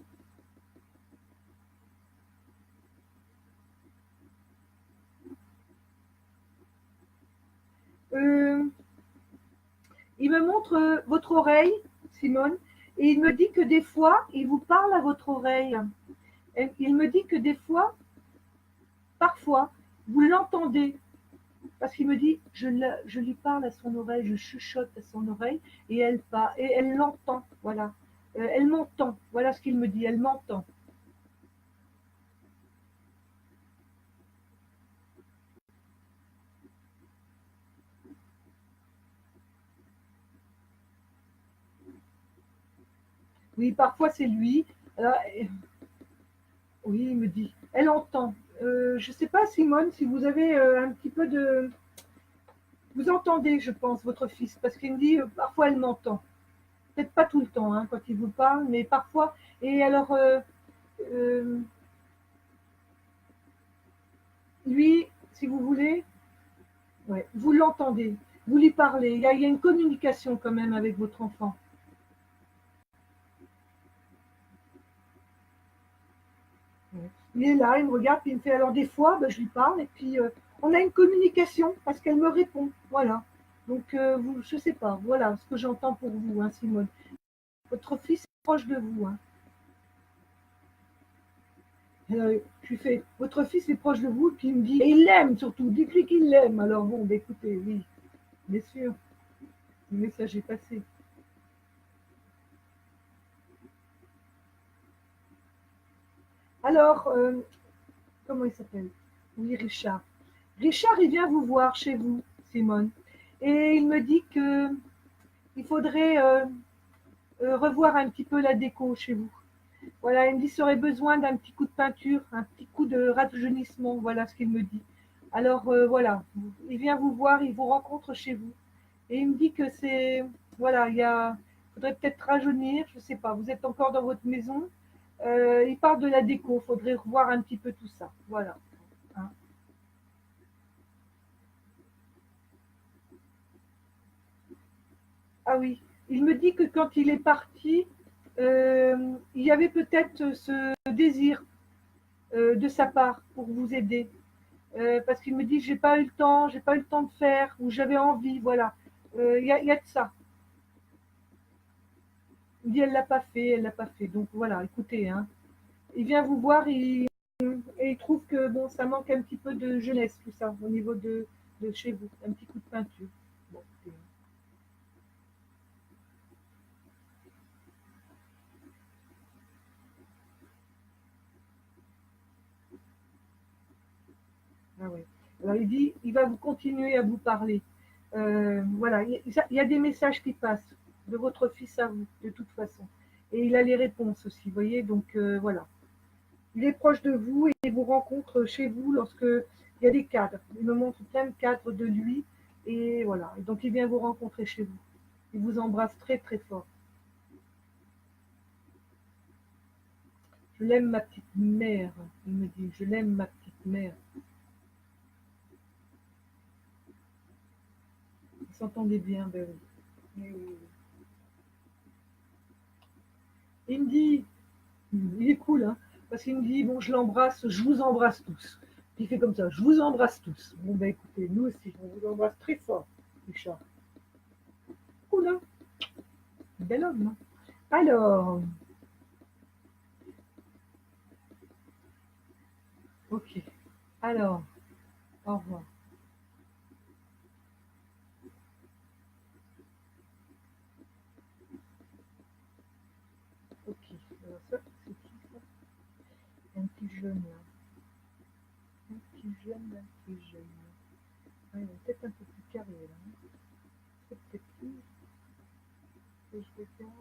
Euh, il me montre votre oreille, Simone, et il me dit que des fois, il vous parle à votre oreille. Et il me dit que des fois, parfois, vous l'entendez. Parce qu'il me dit, je lui parle à son oreille, je chuchote à son oreille, et elle l'entend. Voilà. Elle m'entend. Voilà ce qu'il me dit, elle m'entend. Oui, parfois c'est lui. Alors, oui, il me dit, elle entend. Je ne sais pas, Simone, si vous avez un petit peu de. Vous entendez, je pense, votre fils, parce qu'il me dit, parfois elle m'entend. Peut-être pas tout le temps, hein, quand il vous parle, mais parfois. Et alors, euh, lui, si vous voulez, ouais, vous l'entendez, vous lui parlez. Il y a une communication quand même avec votre enfant. Ouais. Il est là, il me regarde, puis il me fait alors des fois, ben, je lui parle, et puis on a une communication parce qu'elle me répond. Voilà. Donc, je sais pas, voilà ce que j'entends pour vous, hein, Simone. Votre fils est proche de vous. Hein. Je lui fais, votre fils est proche de vous, puis il me dit, et il l'aime surtout, dites-lui qu'il l'aime. Alors bon, ben, écoutez, oui, bien sûr, le message est passé. Alors, comment il s'appelle? Oui, Richard. Richard, il vient vous voir chez vous, Simone, et il me dit que il faudrait revoir un petit peu la déco chez vous. Voilà, il me dit qu'il aurait besoin d'un petit coup de peinture, un petit coup de rajeunissement, voilà ce qu'il me dit. Alors voilà, il vient vous voir, il vous rencontre chez vous. Et il me dit que c'est, voilà, il faudrait peut-être rajeunir, je ne sais pas, vous êtes encore dans votre maison. Il parle de la déco, il faudrait revoir un petit peu tout ça. Voilà. Hein. Ah oui, il me dit que quand il est parti, il y avait peut-être ce désir de sa part pour vous aider. Parce qu'il me dit j'ai pas eu le temps, j'ai pas eu le temps de faire, ou j'avais envie, voilà. Il y a de ça. Il dit elle l'a pas fait, elle l'a pas fait. Donc voilà, écoutez, hein. Il vient vous voir et il trouve que bon, ça manque un petit peu de jeunesse, tout ça, au niveau de chez vous, un petit coup de peinture. Bon, ah ouais. Alors il dit, il va vous continuer à vous parler. Voilà, il y a des messages qui passent de votre fils à vous, de toute façon. Et il a les réponses aussi, vous voyez, donc voilà. Il est proche de vous et il vous rencontre chez vous lorsque il y a des cadres. Il me montre plein de cadres de lui et voilà. Et donc il vient vous rencontrer chez vous. Il vous embrasse très très fort. Je l'aime ma petite mère, il me dit. Je l'aime ma petite mère. Ils s'entendaient bien, ben oui. Oui, oui, oui. Il me dit, il est cool, hein, parce qu'il me dit, bon, je l'embrasse, je vous embrasse tous. Puis il fait comme ça, je vous embrasse tous. Bon, ben écoutez, nous aussi, on vous embrasse très fort, Richard. Cool, hein, bel homme. Hein. Alors, ok. Alors, au revoir. Ok. Alors ça, c'est qui ça? Un petit jeune là. Un petit jeune, un petit jeune. Ah, il est peut-être un peu plus carré là. Hein. C'est peut-être lui que je regarde.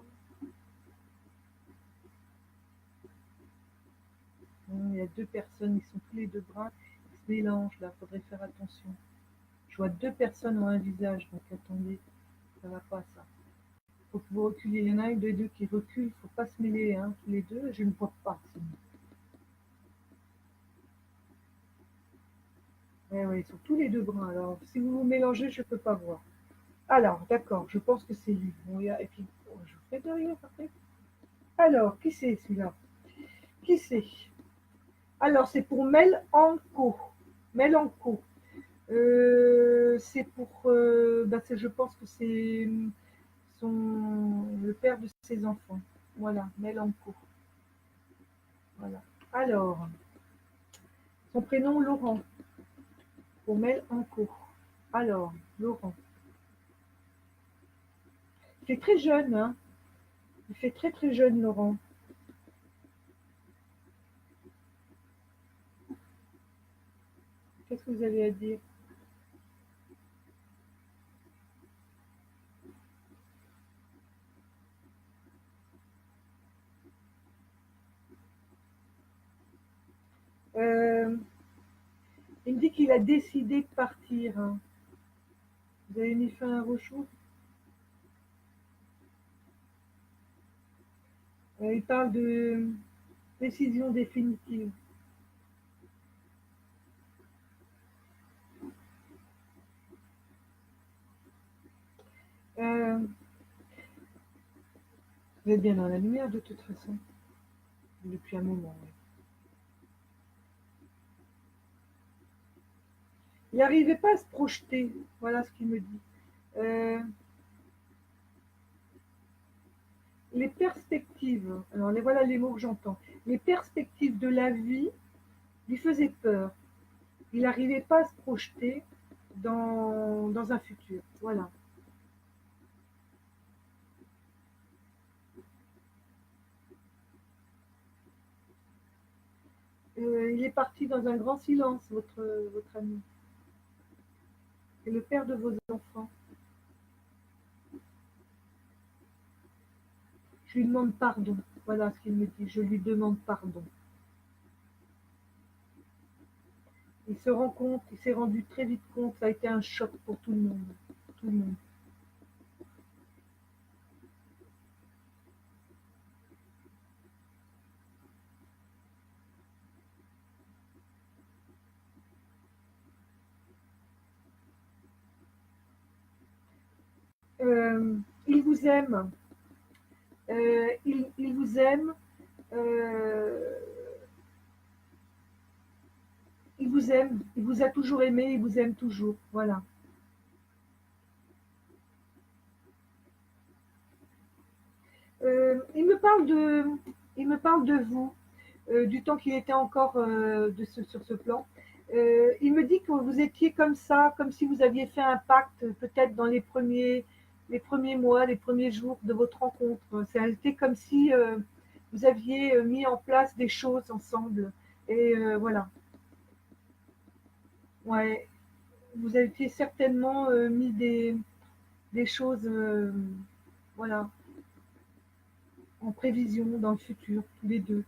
Il y a deux personnes, ils sont tous les deux bruns. Ils se mélangent là, faudrait faire attention. Je vois deux personnes ont un visage, donc attendez, ça va pas ça. Faut que vous reculiez. Il y en a un des deux qui recule, faut pas se mêler, hein, tous les deux. Je ne vois pas. Ouais, ouais, ils sont tous les deux bruns. Alors, si vous vous mélangez, je peux pas voir. Alors, d'accord, je pense que c'est lui. Bon, et puis, oh, je vous fais derrière après. Alors, qui c'est celui-là? Qui c'est? Alors, c'est pour Mel Anco. Mel Anco. C'est pour. Bah, je pense que c'est le père de ses enfants. Voilà, Mel Anco. Voilà. Alors, son prénom Laurent. Pour Mel Anco. Alors, Laurent. Il fait très jeune, hein. Il fait très très jeune, Laurent. Qu'est-ce que vous avez à dire? Euh, il me dit qu'il a décidé de partir. Hein. Vous avez mis fin à vos choses. Il parle de décision définitive. Euh, vous êtes bien dans la lumière de toute façon, depuis un moment. Ouais. Il n'arrivait pas à se projeter, voilà ce qu'il me dit. Euh, les perspectives, alors voilà les mots que j'entends. Les perspectives de la vie lui faisaient peur. Il n'arrivait pas à se projeter dans un futur. Voilà. Il est parti dans un grand silence, votre ami. C'est le père de vos enfants. Je lui demande pardon. Voilà ce qu'il me dit. Je lui demande pardon. Il se rend compte, il s'est rendu très vite compte, ça a été un choc pour tout le monde. Tout le monde. Il vous aime. Il vous aime. Euh, il vous aime. Il vous a toujours aimé. Il vous aime toujours. Voilà. Il me parle de vous, du temps qu'il était encore sur ce plan. Il me dit que vous étiez comme ça, comme si vous aviez fait un pacte, peut-être dans les premiers mois, les premiers jours de votre rencontre. C'était comme si vous aviez mis en place des choses ensemble. Et voilà. Ouais. Vous aviez certainement mis des choses, voilà, en prévision dans le futur, tous les deux.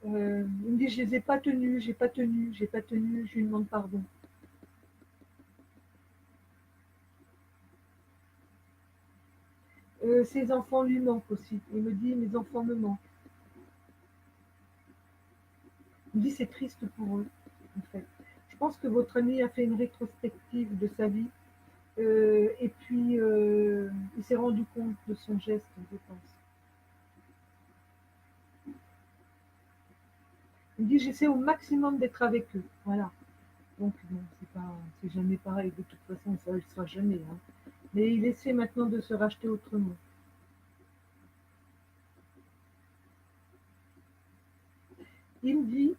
Il me dit, je les ai pas tenus, j'ai pas tenu, j'ai pas tenu, je lui demande pardon. Ses enfants lui manquent aussi. Il me dit, mes enfants me manquent. Il me dit, c'est triste pour eux, en fait. Je pense que votre ami a fait une rétrospective de sa vie et puis il s'est rendu compte de son geste, je pense. Il me dit j'essaie au maximum d'être avec eux. Voilà. Donc bon, c'est jamais pareil. De toute façon, ça ne le sera jamais. Hein. Mais il essaie maintenant de se racheter autrement. Il me dit,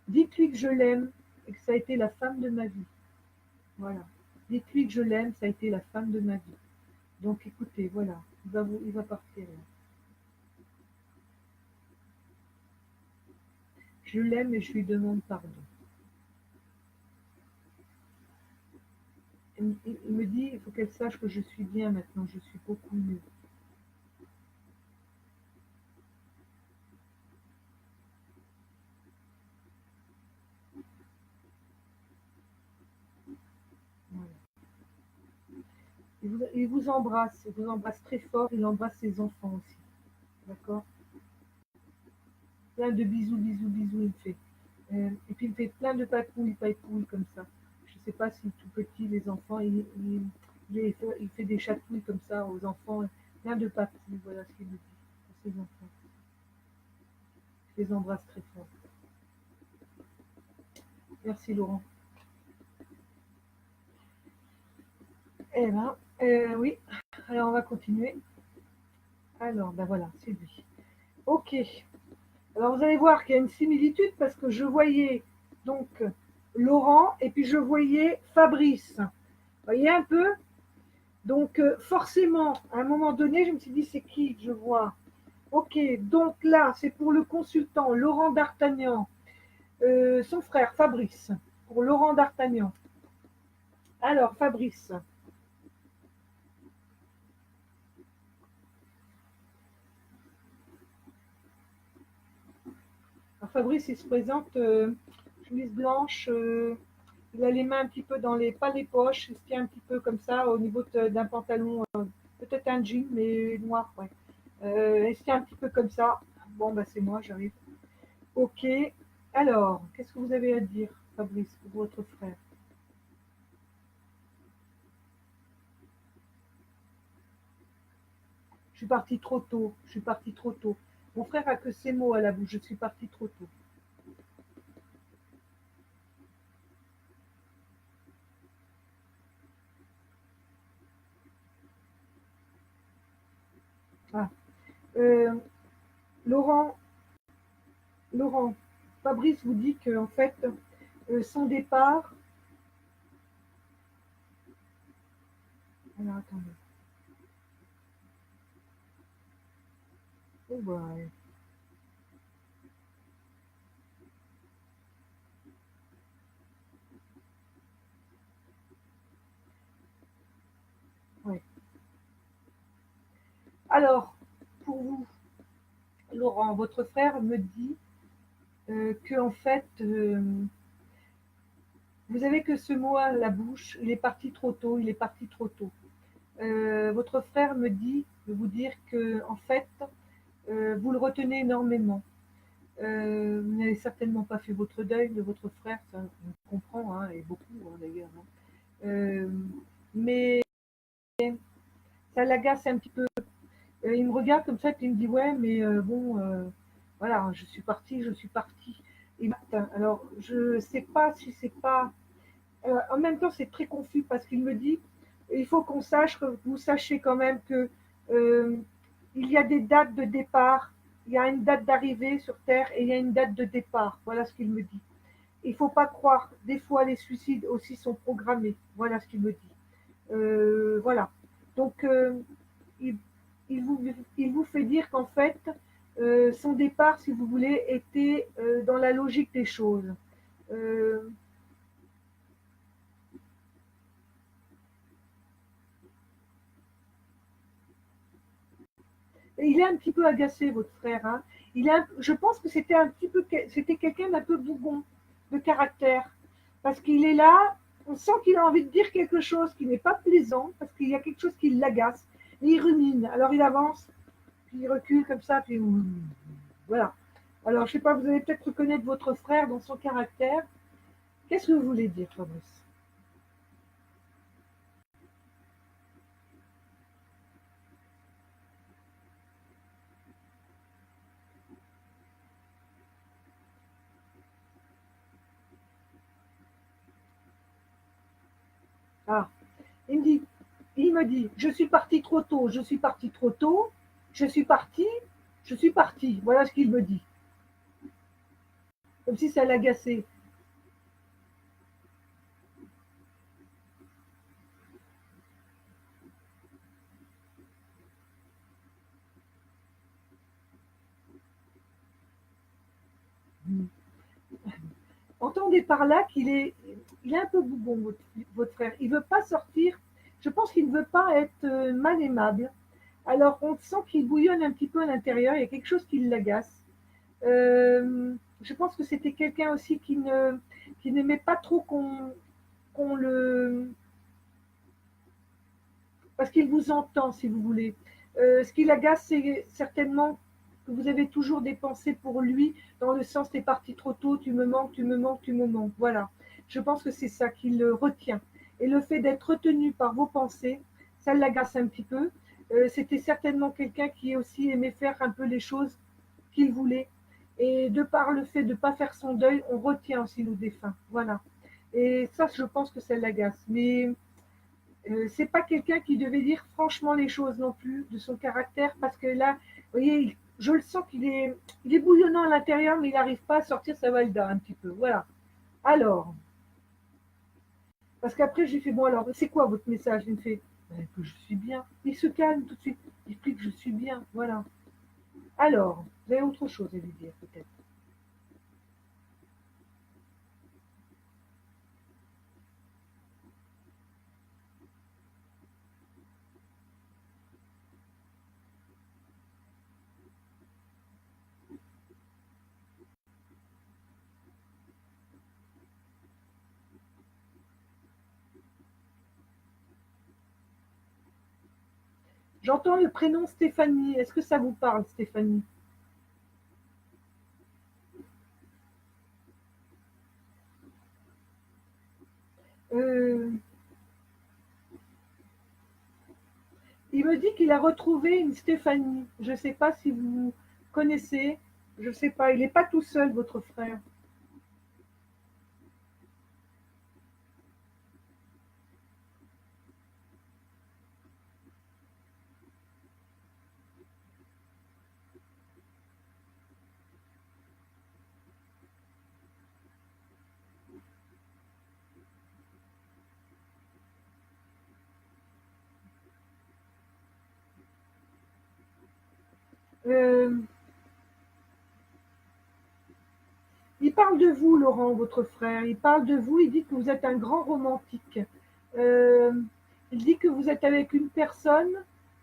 dites-lui que je l'aime et que ça a été la femme de ma vie. Voilà. Dites-lui que je l'aime, ça a été la femme de ma vie. Donc écoutez, voilà, il va partir là. Je l'aime et je lui demande pardon. Il me dit, il faut qu'elle sache que je suis bien maintenant, je suis beaucoup mieux. Voilà. Il vous embrasse très fort, il embrasse ses enfants aussi. D'accord. Plein de bisous, bisous, bisous, il fait. Et puis il fait plein de papouilles comme ça. Je ne sais pas si tout petit, les enfants, il fait des chatouilles comme ça aux enfants. Plein de papouilles, voilà ce qu'il me dit pour ses enfants. Je les embrasse très fort. Merci Laurent. Eh ben, oui. Alors on va continuer. Alors, ben voilà, c'est lui. Ok. Alors vous allez voir qu'il y a une similitude parce que je voyais donc Laurent et puis je voyais Fabrice. Vous voyez un peu. Donc forcément, à un moment donné, je me suis dit c'est qui que je vois. Ok, donc là, c'est pour le consultant Laurent D'Artagnan, son frère Fabrice, pour Laurent D'Artagnan. Alors, Fabrice. Alors, Fabrice, il se présente chemise blanche, il a les mains un petit peu dans les, pas les poches, il se tient un petit peu comme ça au niveau d'un pantalon, peut-être un jean, mais noir, ouais. Il se tient un petit peu comme ça. Bon, bah c'est moi, j'arrive. Ok. Alors, qu'est-ce que vous avez à dire, Fabrice, pour votre frère? Je suis partie trop tôt. Je suis partie trop tôt. Mon frère a que ces mots à la bouche. Je suis partie trop tôt. Ah. Euh, Laurent, Laurent, Fabrice vous dit que en fait, son départ. Alors attendez. Oh, bah, ouais. Alors, pour vous, Laurent, votre frère me dit que en fait, vous avez que ce mot à la bouche. Il est parti trop tôt. Il est parti trop tôt. Votre frère me dit de vous dire que en fait, vous le retenez énormément. Vous n'avez certainement pas fait votre deuil de votre frère, ça on comprend, hein, et beaucoup hein, d'ailleurs. Hein. Euh, mais ça l'agace un petit peu. Il me regarde comme ça, et il me dit ouais, mais bon, voilà, je suis partie, je suis partie. Et matin, alors je sais pas si c'est pas. En même temps, c'est très confus parce qu'il me dit il faut qu'on sache, que vous sachiez quand même que euh, il y a des dates de départ, il y a une date d'arrivée sur Terre et il y a une date de départ. Voilà ce qu'il me dit. Il ne faut pas croire, des fois les suicides aussi sont programmés. Voilà ce qu'il me dit. Voilà. Donc, il, il, vous, il vous fait dire qu'en fait, son départ, si vous voulez, était dans la logique des choses. Euh, il est un petit peu agacé, votre frère. Hein. Je pense que c'était un petit peu, c'était quelqu'un d'un peu bougon de caractère, parce qu'il est là, on sent qu'il a envie de dire quelque chose qui n'est pas plaisant, parce qu'il y a quelque chose qui l'agace. Et il rumine. Alors il avance, puis il recule comme ça, puis voilà. Alors je sais pas, vous allez peut-être reconnaître votre frère dans son caractère. Qu'est-ce que vous voulez dire, Fabrice? Ah, il me dit, il me dit, je suis parti trop tôt, je suis parti trop tôt, je suis parti, je suis parti. Voilà ce qu'il me dit. Comme si ça l'agaçait. Entendez par là il est un peu bougon, votre frère. Il veut pas sortir. Je pense qu'il ne veut pas être mal aimable. Alors, on sent qu'il bouillonne un petit peu à l'intérieur. Il y a quelque chose qui l'agace. Je pense que c'était quelqu'un aussi qui n'aimait pas trop qu'on le, parce qu'il vous entend, si vous voulez. Ce qui l'agace, c'est certainement que vous avez toujours des pensées pour lui, dans le sens t'es parti trop tôt, tu me manques, tu me manques, tu me manques. Voilà. Je pense que c'est ça qui le retient. Et le fait d'être retenu par vos pensées, ça l'agace un petit peu. C'était certainement quelqu'un qui aussi aimait faire un peu les choses qu'il voulait. Et de par le fait de ne pas faire son deuil, on retient aussi nos défunts. Voilà. Et ça, je pense que ça l'agace. Mais c'est pas quelqu'un qui devait dire franchement les choses non plus de son caractère, parce que là, vous voyez, je le sens il est bouillonnant à l'intérieur, mais il n'arrive pas à sortir sa valda un petit peu. Voilà. Alors, parce qu'après, j'ai fait, bon, alors, c'est quoi votre message? Il me fait, ben, que je suis bien. Il se calme tout de suite. Il explique que je suis bien. Voilà. Alors, vous avez autre chose à lui dire, peut-être. J'entends le prénom Stéphanie. Est-ce que ça vous parle, Stéphanie? euh, Il me dit qu'il a retrouvé une Stéphanie. Je ne sais pas si vous connaissez. Je ne sais pas. Il n'est pas tout seul, votre frère. Euh, il parle de vous, Laurent, votre frère. Il parle de vous. Il dit que vous êtes un grand romantique. Euh, il dit que vous êtes avec une personne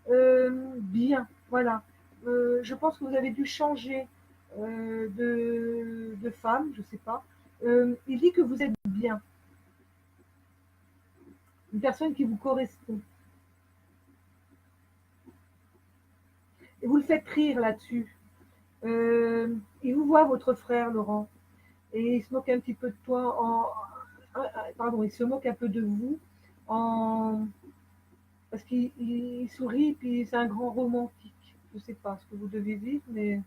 bien. Voilà. Je pense que vous avez dû changer de femme. Je ne sais pas. Il dit que vous êtes bien. Une personne qui vous correspond. Et vous le faites rire là-dessus. Il vous voit, votre frère, Laurent, et il se moque un petit peu de toi pardon, il se moque un peu de vous en parce qu'il sourit, puis c'est un grand romantique. Je ne sais pas ce que vous devez vivre, mais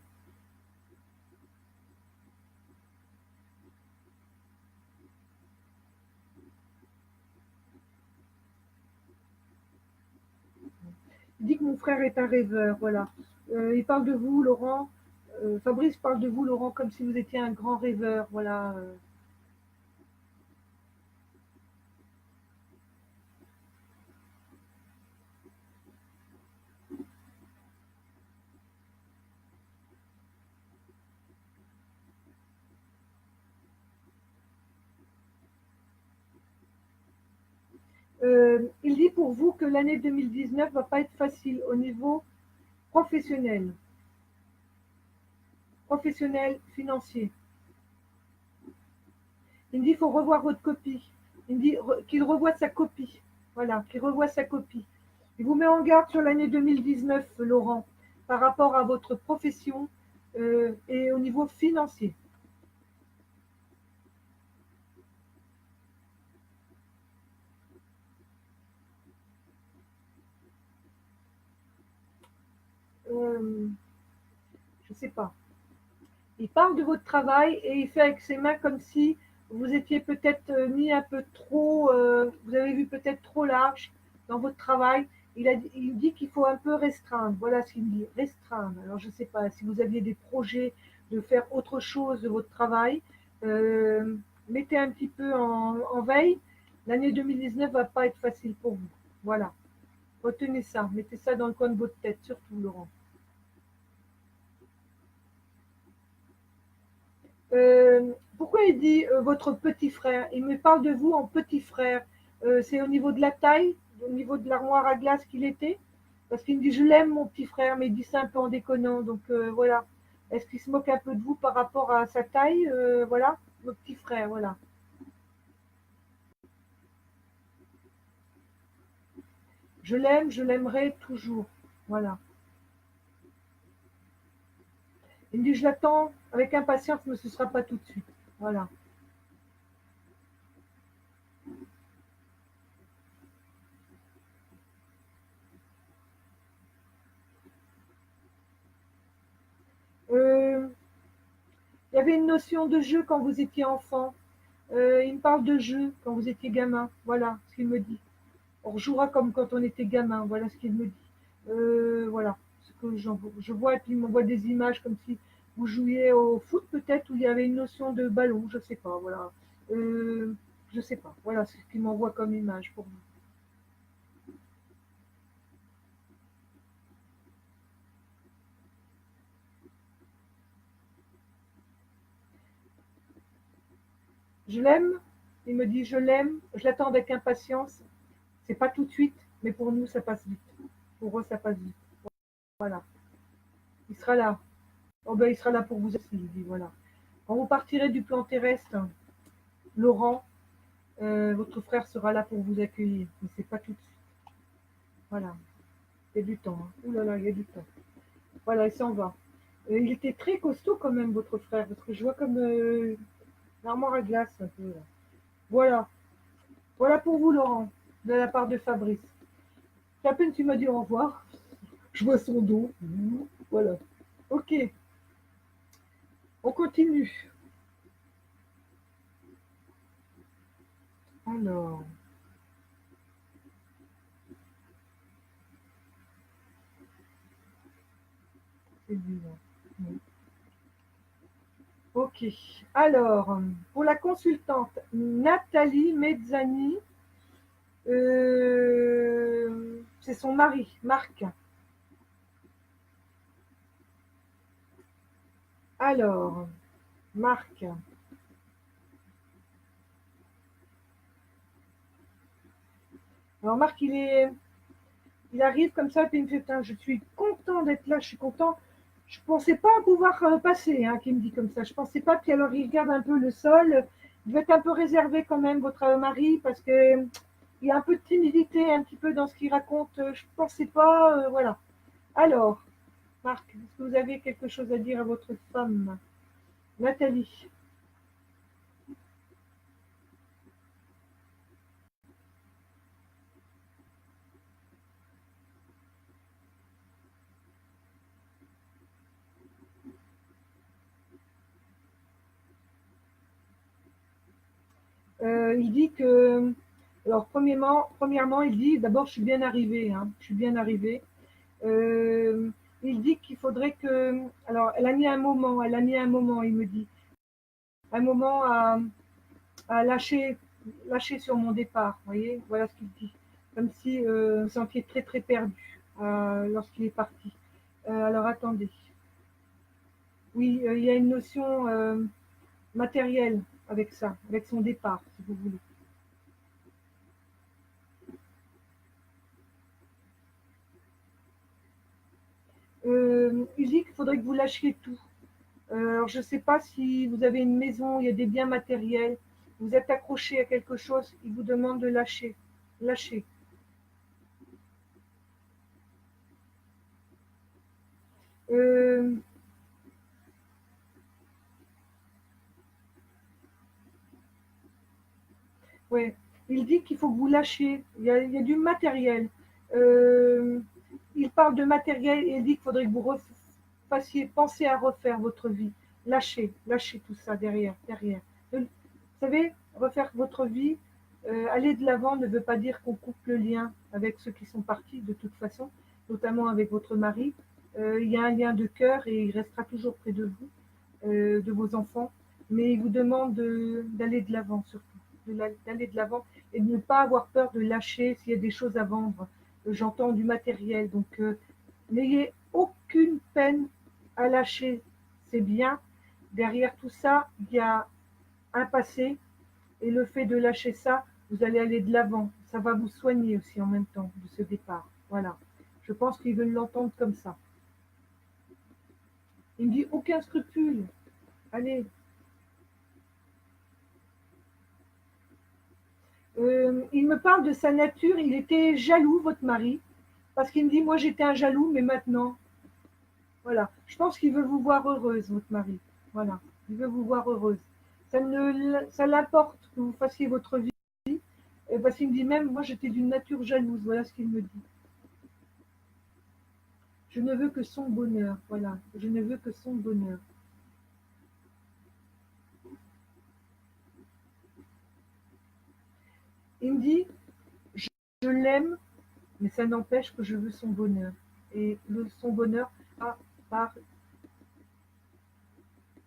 il dit que mon frère est un rêveur, voilà. Il parle de vous, Laurent. Fabrice parle de vous, Laurent, comme si vous étiez un grand rêveur, voilà. Il dit pour vous que l'année 2019 va pas être facile au niveau professionnel, professionnel, financier. Il me dit, il faut revoir votre copie. Il me dit qu'il revoie sa copie. Voilà, qu'il revoie sa copie. Il vous met en garde sur l'année 2019, Laurent, par rapport à votre profession et au niveau financier. Euh, je ne sais pas. Il parle de votre travail et il fait avec ses mains comme si vous étiez peut-être mis un peu trop, vous avez vu peut-être trop large dans votre travail. Il dit qu'il faut un peu restreindre. Voilà ce qu'il me dit, restreindre. Alors je ne sais pas si vous aviez des projets de faire autre chose de votre travail. euh, Mettez un petit peu en veille. L'année 2019 va pas être facile pour vous. Voilà. Retenez ça. Mettez ça dans le coin de votre tête, surtout Laurent. Pourquoi il dit votre petit frère? Il me parle de vous en petit frère. C'est au niveau de la taille, au niveau de l'armoire à glace qu'il était? Parce qu'il me dit je l'aime mon petit frère, mais il dit ça un peu en déconnant. Donc voilà. Est-ce qu'il se moque un peu de vous par rapport à sa taille? Voilà, mon petit frère, voilà. Je l'aime, je l'aimerai toujours. Voilà. Il me dit je l'attends avec impatience, mais ce ne sera pas tout de suite. Voilà. Euh, il y avait une notion de jeu quand vous étiez enfant. Il me parle de jeu quand vous étiez gamin. Voilà ce qu'il me dit. On rejouera comme quand on était gamin. Voilà ce qu'il me dit. Voilà ce que je vois. Et puis il m'envoie des images comme si vous jouiez au foot peut-être où il y avait une notion de ballon. Je sais pas. Voilà. Euh, je sais pas. Voilà ce qu'il m'envoie comme image pour vous. Je l'aime. Il me dit je l'aime. Je l'attends avec impatience. C'est pas tout de suite, mais pour nous ça passe vite. Pour eux ça passe vite. Voilà. Il sera là. Oh ben, il sera là pour vous aussi, il dit, voilà. Quand vous partirez du plan terrestre, Laurent, votre frère sera là pour vous accueillir, mais c'est pas tout de suite. Voilà, il y a du temps. Hein. Ouh là là, il y a du temps. Voilà, il s'en va. Il était très costaud quand même, votre frère, parce que je vois comme une armoire à glace un peu. Là. Voilà, voilà pour vous, Laurent, de la part de Fabrice. À peine tu m'as dit au revoir, je vois son dos. Voilà. Ok, on continue. Alors, c'est bizarre. Ok. Alors, pour la consultante Nathalie Mezzani, c'est son mari, Marc. Alors, Marc. Alors, Marc, il arrive comme ça, puis il me fait, putain, je suis content d'être là, je suis content. Je ne pensais pas pouvoir passer, hein, qu'il me dit comme ça. Je ne pensais pas, puis alors il regarde un peu le sol. Il doit être un peu réservé quand même, votre mari, parce que il y a un peu de timidité, un petit peu dans ce qu'il raconte. Je ne pensais pas, voilà. Alors, Marc, est-ce que vous avez quelque chose à dire à votre femme, Nathalie? Il dit que, alors premièrement, il dit d'abord je suis bien arrivé, hein, je suis bien arrivé. Euh, il dit qu'il faudrait que, alors elle a mis un moment, il me dit, un moment à lâcher sur mon départ, vous voyez, voilà ce qu'il dit, comme si vous vous sentiez très très perdu lorsqu'il est parti. Alors attendez, oui, il y a une notion matérielle avec ça, avec son départ, si vous voulez. Il dit qu'il faudrait que vous lâchiez tout. Alors, je ne sais pas si vous avez une maison, il y a des biens matériels, vous êtes accroché à quelque chose, il vous demande de lâcher. Lâcher. Euh, ouais. Il dit qu'il faut que vous lâchiez. Il y a du matériel. Euh, il parle de matériel et il dit qu'il faudrait que vous fassiez penser à refaire votre vie. Lâchez tout ça derrière. savez, refaire votre vie, aller de l'avant ne veut pas dire qu'on coupe le lien avec ceux qui sont partis de toute façon, notamment avec votre mari. Il y a un lien de cœur et il restera toujours près de vous, de vos enfants, mais il vous demande d'aller de l'avant surtout, d'aller de l'avant et de ne pas avoir peur de lâcher s'il y a des choses à vendre. J'entends du matériel, donc n'ayez aucune peine à lâcher ses biens. Derrière tout ça, il y a un passé, et le fait de lâcher ça, vous allez aller de l'avant. Ça va vous soigner aussi en même temps de ce départ. Voilà. Je pense qu'ils veulent l'entendre comme ça. Il me dit aucun scrupule. Allez. Il me parle de sa nature. Il était jaloux, votre mari. Parce qu'il me dit, moi j'étais un jaloux, mais maintenant. Voilà. Je pense qu'il veut vous voir heureuse, votre mari. Voilà. Il veut vous voir heureuse. Ça l'importe que vous fassiez votre vie. Parce qu'il me dit même, moi j'étais d'une nature jalouse. Voilà ce qu'il me dit. Je ne veux que son bonheur, voilà. Je ne veux que son bonheur. Il me dit, je l'aime, mais ça n'empêche que je veux son bonheur. Et son bonheur part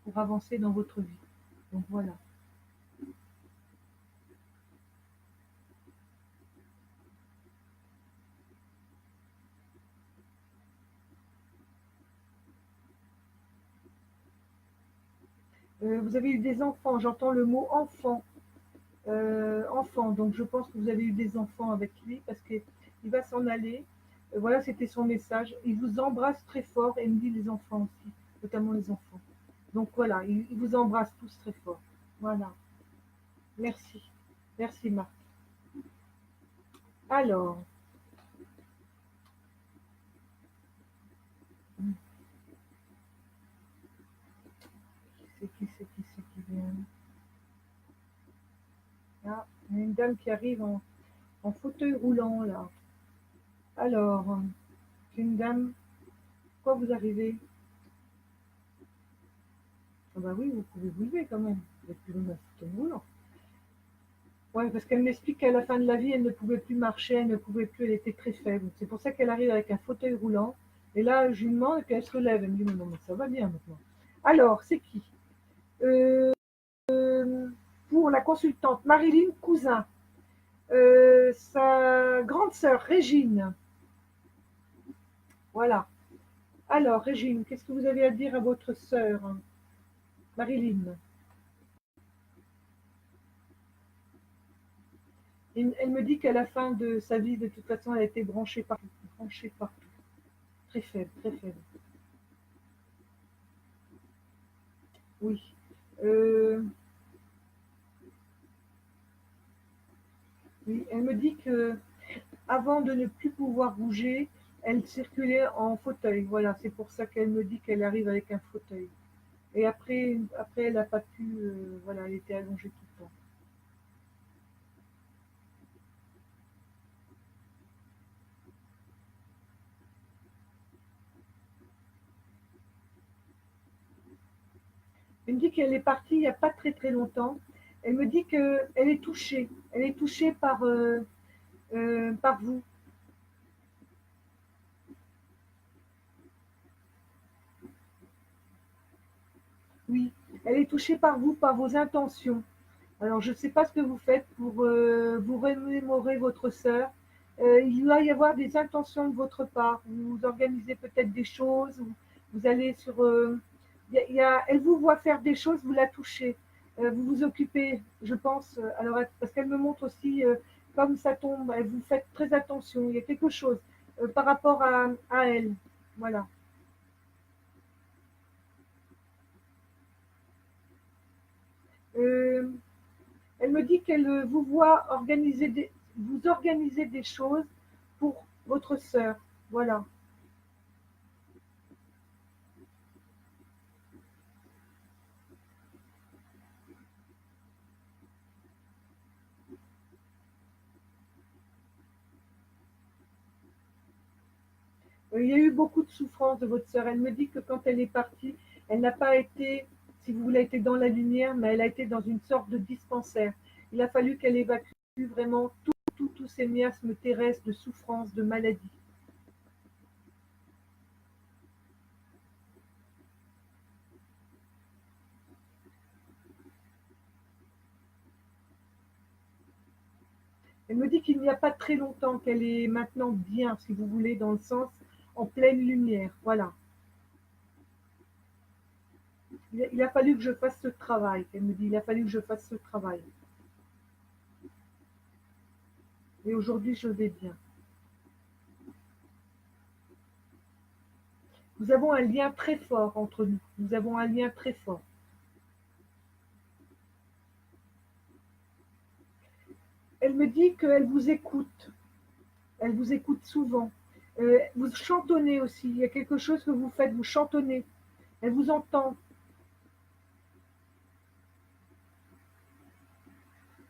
pour avancer dans votre vie. Donc voilà. Vous avez eu des enfants, j'entends le mot enfant. Enfant, donc je pense que vous avez eu des enfants avec lui parce qu'il va s'en aller. Voilà, c'était son message. Il vous embrasse très fort et il me dit les enfants aussi, notamment les enfants. Donc voilà, il vous embrasse tous très fort. Voilà, merci. Merci Marc. Alors, qui vient. Ah, il y a une dame qui arrive en fauteuil roulant là. Alors, c'est une dame. Pourquoi vous arrivez? Ah bah oui, vous pouvez vous lever quand même. Vous êtes plus dans un fauteuil roulant. Ouais, parce qu'elle m'explique qu'à la fin de la vie, elle ne pouvait plus marcher, elle ne pouvait plus, elle était très faible. C'est pour ça qu'elle arrive avec un fauteuil roulant. Et là, je lui demande et puis elle se relève. Elle me dit, mais non, mais ça va bien maintenant. Alors, c'est qui? Euh, pour la consultante Marilyn Cousin, sa grande sœur Régine. Voilà. Alors, Régine, qu'est-ce que vous avez à dire à votre sœur, Marilyn? Elle me dit qu'à la fin de sa vie, de toute façon, elle a été branchée partout. Très faible, très faible. Oui. Euh, oui. Elle me dit que avant de ne plus pouvoir bouger, elle circulait en fauteuil. Voilà, c'est pour ça qu'elle me dit qu'elle arrive avec un fauteuil. Et après elle n'a pas pu. Voilà, elle était allongée tout le temps. Elle me dit qu'elle est partie il n'y a pas très très longtemps. Elle me dit qu'elle est touchée. Elle est touchée par vous. Oui, elle est touchée par vous, par vos intentions. Alors, je ne sais pas ce que vous faites pour vous remémorer votre sœur. Il doit y avoir des intentions de votre part. Vous organisez peut-être des choses. Vous allez sur. Elle vous voit faire des choses, vous la touchez. Vous vous occupez, je pense. Alors, parce qu'elle me montre aussi, comme ça tombe, vous faites très attention. Il y a quelque chose par rapport à elle. Voilà. Euh, Elle me dit qu'elle vous voit vous organiser des choses pour votre sœur. Voilà. Il y a eu beaucoup de souffrance de votre sœur. Elle me dit que quand elle est partie, elle n'a pas été si vous voulez, a été dans la lumière, mais elle a été dans une sorte de dispensaire. Il a fallu qu'elle évacue vraiment tous ces miasmes terrestres de souffrance, de maladie. Elle me dit qu'il n'y a pas très longtemps, qu'elle est maintenant bien, si vous voulez, dans le sens en pleine lumière. Voilà. Il a fallu que je fasse ce travail. Elle me dit, il a fallu que je fasse ce travail. Et aujourd'hui, je vais bien. Nous avons un lien très fort entre nous. Nous avons un lien très fort. Elle me dit qu'elle vous écoute. Elle vous écoute souvent. Vous chantonnez aussi. Il y a quelque chose que vous faites, vous chantonnez. Elle vous entend.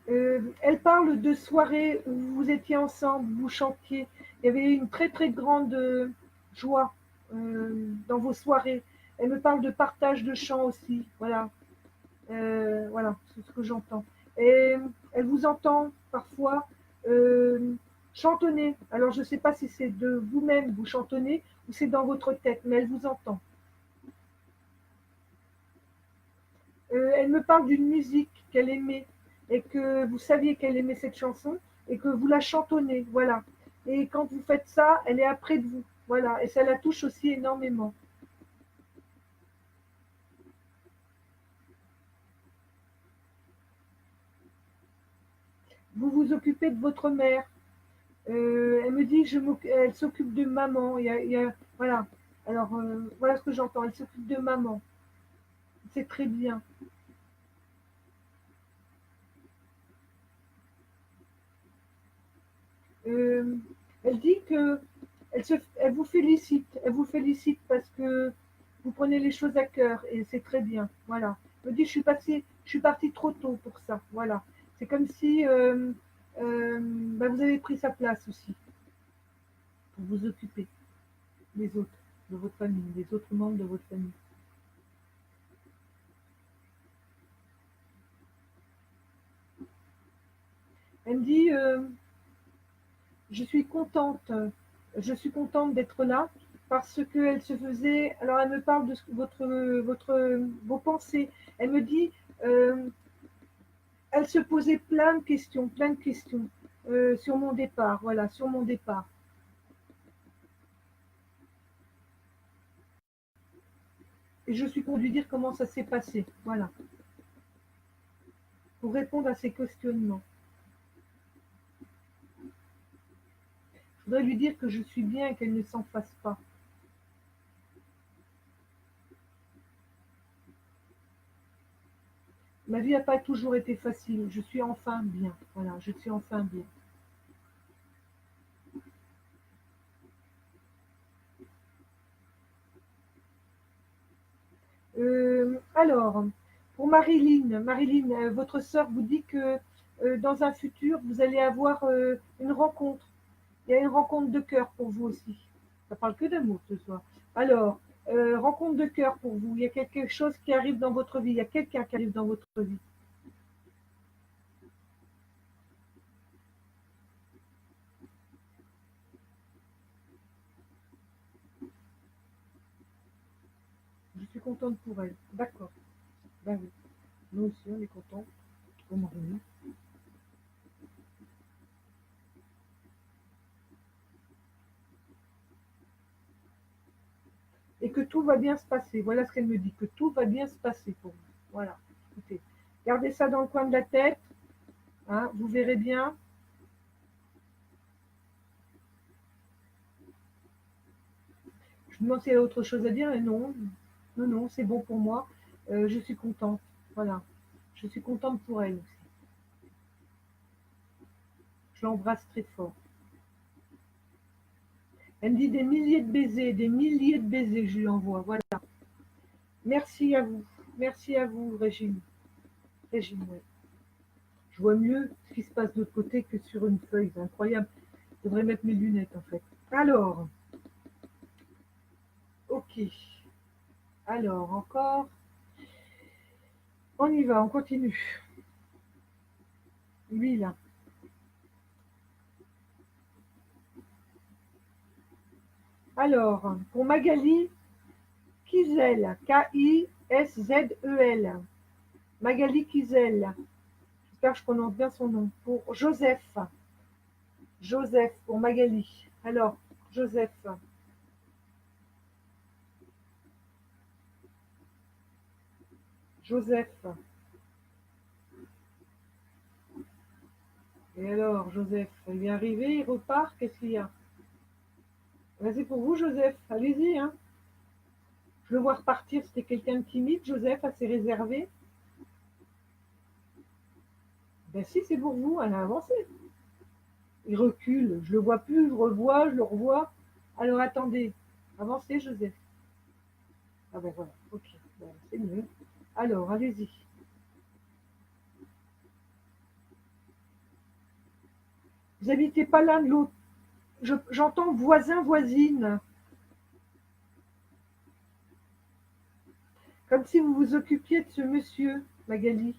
Elle parle de soirées où vous étiez ensemble, vous chantiez. Il y avait une très très grande joie dans vos soirées. Elle me parle de partage de chants aussi. Voilà, voilà, c'est ce que j'entends. Et elle vous entend parfois chantonner. Alors je ne sais pas si c'est de vous-même vous chantonnez ou c'est dans votre tête, mais elle vous entend. Elle me parle d'une musique qu'elle aimait et que vous saviez qu'elle aimait cette chanson et que vous la chantonnez, voilà. Et quand vous faites ça, elle est après de vous, voilà. Et ça la touche aussi énormément. Vous vous occupez de votre mère. Elle me dit que elle s'occupe de maman. Voilà. Alors voilà ce que j'entends. Elle s'occupe de maman. C'est très bien. Euh, Elle dit que elle vous félicite. Elle vous félicite parce que vous prenez les choses à cœur et c'est très bien. Voilà. Elle me dit je suis partie trop tôt pour ça. Voilà. C'est comme si bah, vous avez pris sa place aussi pour vous occuper des autres, de votre famille, des autres membres de votre famille. Elle me dit je suis contente d'être là parce qu'elle se faisait. Alors elle me parle de vos pensées. Elle me dit, elle se posait plein de questions sur mon départ. Voilà, sur mon départ. Et je suis conduite dire comment ça s'est passé. Voilà, pour répondre à ces questionnements. Je voudrais lui dire que je suis bien et qu'elle ne s'en fasse pas. Ma vie n'a pas toujours été facile. Je suis enfin bien. Voilà, je suis enfin bien. Alors, pour Marilyn, votre sœur vous dit que dans un futur, vous allez avoir une rencontre. Il y a une rencontre de cœur pour vous aussi. Ça parle que d'amour ce soir. Alors, rencontre de cœur pour vous. Il y a quelque chose qui arrive dans votre vie. Il y a quelqu'un qui arrive dans votre vie. Je suis contente pour elle. D'accord. Ben oui. Nous aussi, on est contents pour Marilyn. Et que tout va bien se passer. Voilà ce qu'elle me dit, que tout va bien se passer pour vous. Voilà. Écoutez, gardez ça dans le coin de la tête. Hein, vous verrez bien. Je me demande s'il y a autre chose à dire, et non, non, non, c'est bon pour moi. Je suis contente. Voilà. Je suis contente pour elle aussi. Je l'embrasse très fort. Elle me dit des milliers de baisers, je lui envoie. Voilà. Merci à vous. Merci à vous, Régine. Régine, ouais. Je vois mieux ce qui se passe de l'autre côté que sur une feuille. C'est incroyable. Je devrais mettre mes lunettes, en fait. Alors, ok. Alors, encore. On y va, on continue. Lui, là. Alors, pour Magali Kizel, Kiszel. Magali Kizel. J'espère que je prononce bien son nom. Pour Joseph. Joseph, pour Magali. Alors, Joseph. Joseph. Et alors, Joseph, il est arrivé, il repart, qu'est-ce qu'il y a? Vas-y pour vous, Joseph, allez-y, hein. Je le vois repartir, c'était quelqu'un de timide, Joseph, assez réservé. Ben si, c'est pour vous, elle a avancé. Il recule, je le vois plus, je le revois, je le revois. Alors attendez, avancez, Joseph. Ah ben voilà, ok, ben, c'est mieux. Alors, allez-y. Vous habitez pas l'un de l'autre. J'entends voisin, voisine. Comme si vous vous occupiez de ce monsieur, Magali.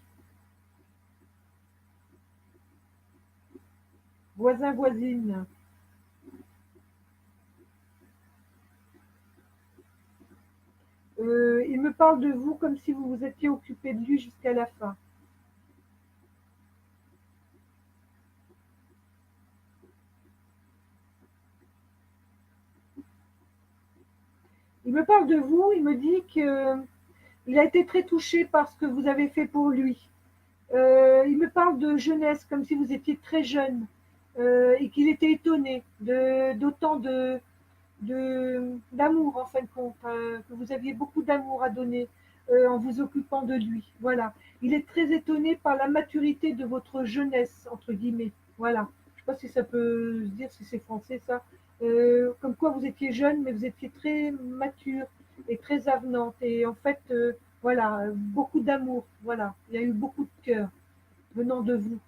Voisin, voisine. Il me parle de vous comme si vous vous étiez occupé de lui jusqu'à la fin. Il me parle de vous, il me dit qu'il a été très touché par ce que vous avez fait pour lui. Il me parle de jeunesse, comme si vous étiez très jeune, et qu'il était étonné d'autant d'amour, en fin de compte, que vous aviez beaucoup d'amour à donner en vous occupant de lui. Voilà. Il est très étonné par la maturité de votre jeunesse, entre guillemets. Voilà. Je ne sais pas si ça peut se dire, si c'est français, ça. Comme quoi vous étiez jeune, mais vous étiez très mature et très avenante. Et en fait, voilà, beaucoup d'amour. Voilà. Il y a eu beaucoup de cœur venant de vous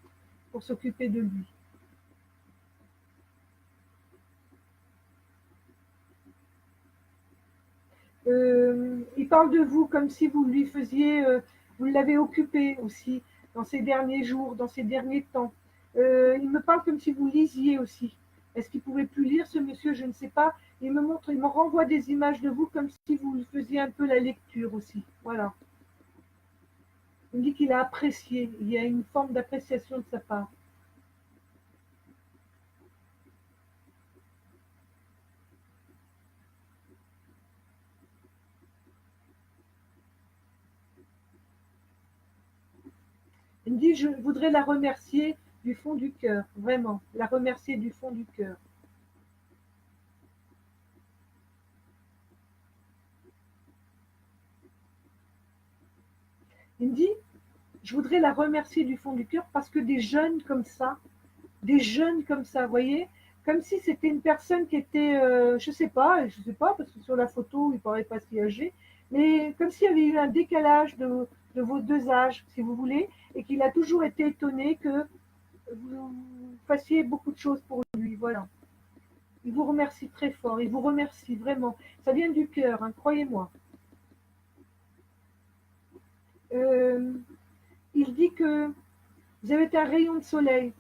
pour s'occuper de lui. Il parle de vous comme si vous lui faisiez, vous l'avez occupé aussi dans ces derniers jours, dans ces derniers temps. Il me parle comme si vous lisiez aussi. Est-ce qu'il pouvait plus lire, ce monsieur? Je ne sais pas. Il me renvoie des images de vous comme si vous faisiez un peu la lecture aussi. Voilà. Il me dit qu'il a apprécié. Il y a une forme d'appréciation de sa part. Il me dit, je voudrais la remercier du fond du cœur, vraiment, la remercier du fond du cœur. Il me dit, je voudrais la remercier du fond du cœur parce que des jeunes comme ça, vous voyez, comme si c'était une personne qui était, je sais pas, parce que sur la photo, il paraît pas si âgé, mais comme s'il y avait eu un décalage de vos deux âges, si vous voulez, et qu'il a toujours été étonné que vous fassiez beaucoup de choses pour lui, voilà. Il vous remercie très fort, il vous remercie vraiment. Ça vient du cœur, hein, croyez-moi. Euh, il dit que vous avez été un rayon de soleil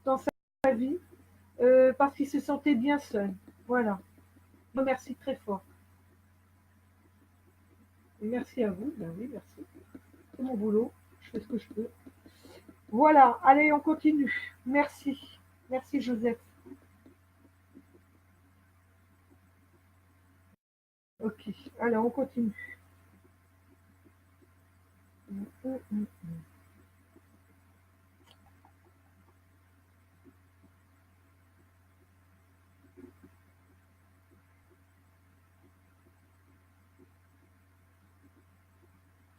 dans sa vie parce qu'il se sentait bien seul. Voilà. Merci très fort. Et merci à vous. Ben oui, merci. C'est mon boulot. Je fais ce que je peux. Voilà. Allez, on continue. Merci. Merci, Joseph. Ok. Allez, on continue.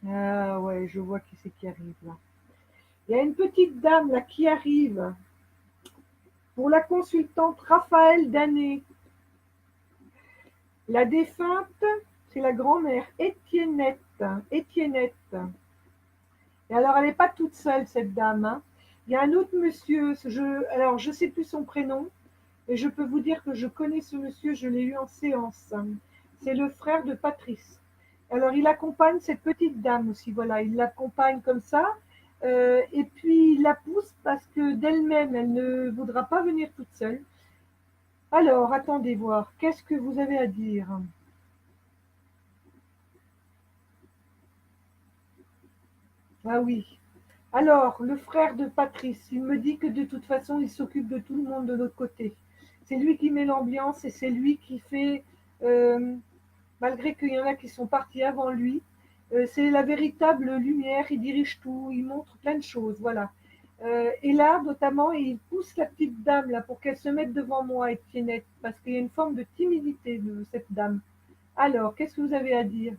Ah ouais, je vois qui c'est qui arrive là. Il y a une petite dame là qui arrive pour la consultante Raphaël Danet. La défunte, c'est la grand-mère Étiennette. Étiennette. Et alors, elle n'est pas toute seule, cette dame, hein. Il y a un autre monsieur, alors je ne sais plus son prénom, et je peux vous dire que je connais ce monsieur, je l'ai eu en séance. C'est le frère de Patrice. Alors, il accompagne cette petite dame aussi, voilà, il l'accompagne comme ça, et puis il la pousse parce que d'elle-même, elle ne voudra pas venir toute seule. Alors, attendez voir, qu'est-ce que vous avez à dire? Ah oui. Alors, le frère de Patrice, il me dit que de toute façon, il s'occupe de tout le monde de l'autre côté. C'est lui qui met l'ambiance et c'est lui qui fait, euh, malgré qu'il y en a qui sont partis avant lui, c'est la véritable lumière, il dirige tout, il montre plein de choses, voilà. Et là, notamment, il pousse la petite dame là pour qu'elle se mette devant moi, Étiennette, parce qu'il y a une forme de timidité de cette dame. Alors, qu'est-ce que vous avez à dire?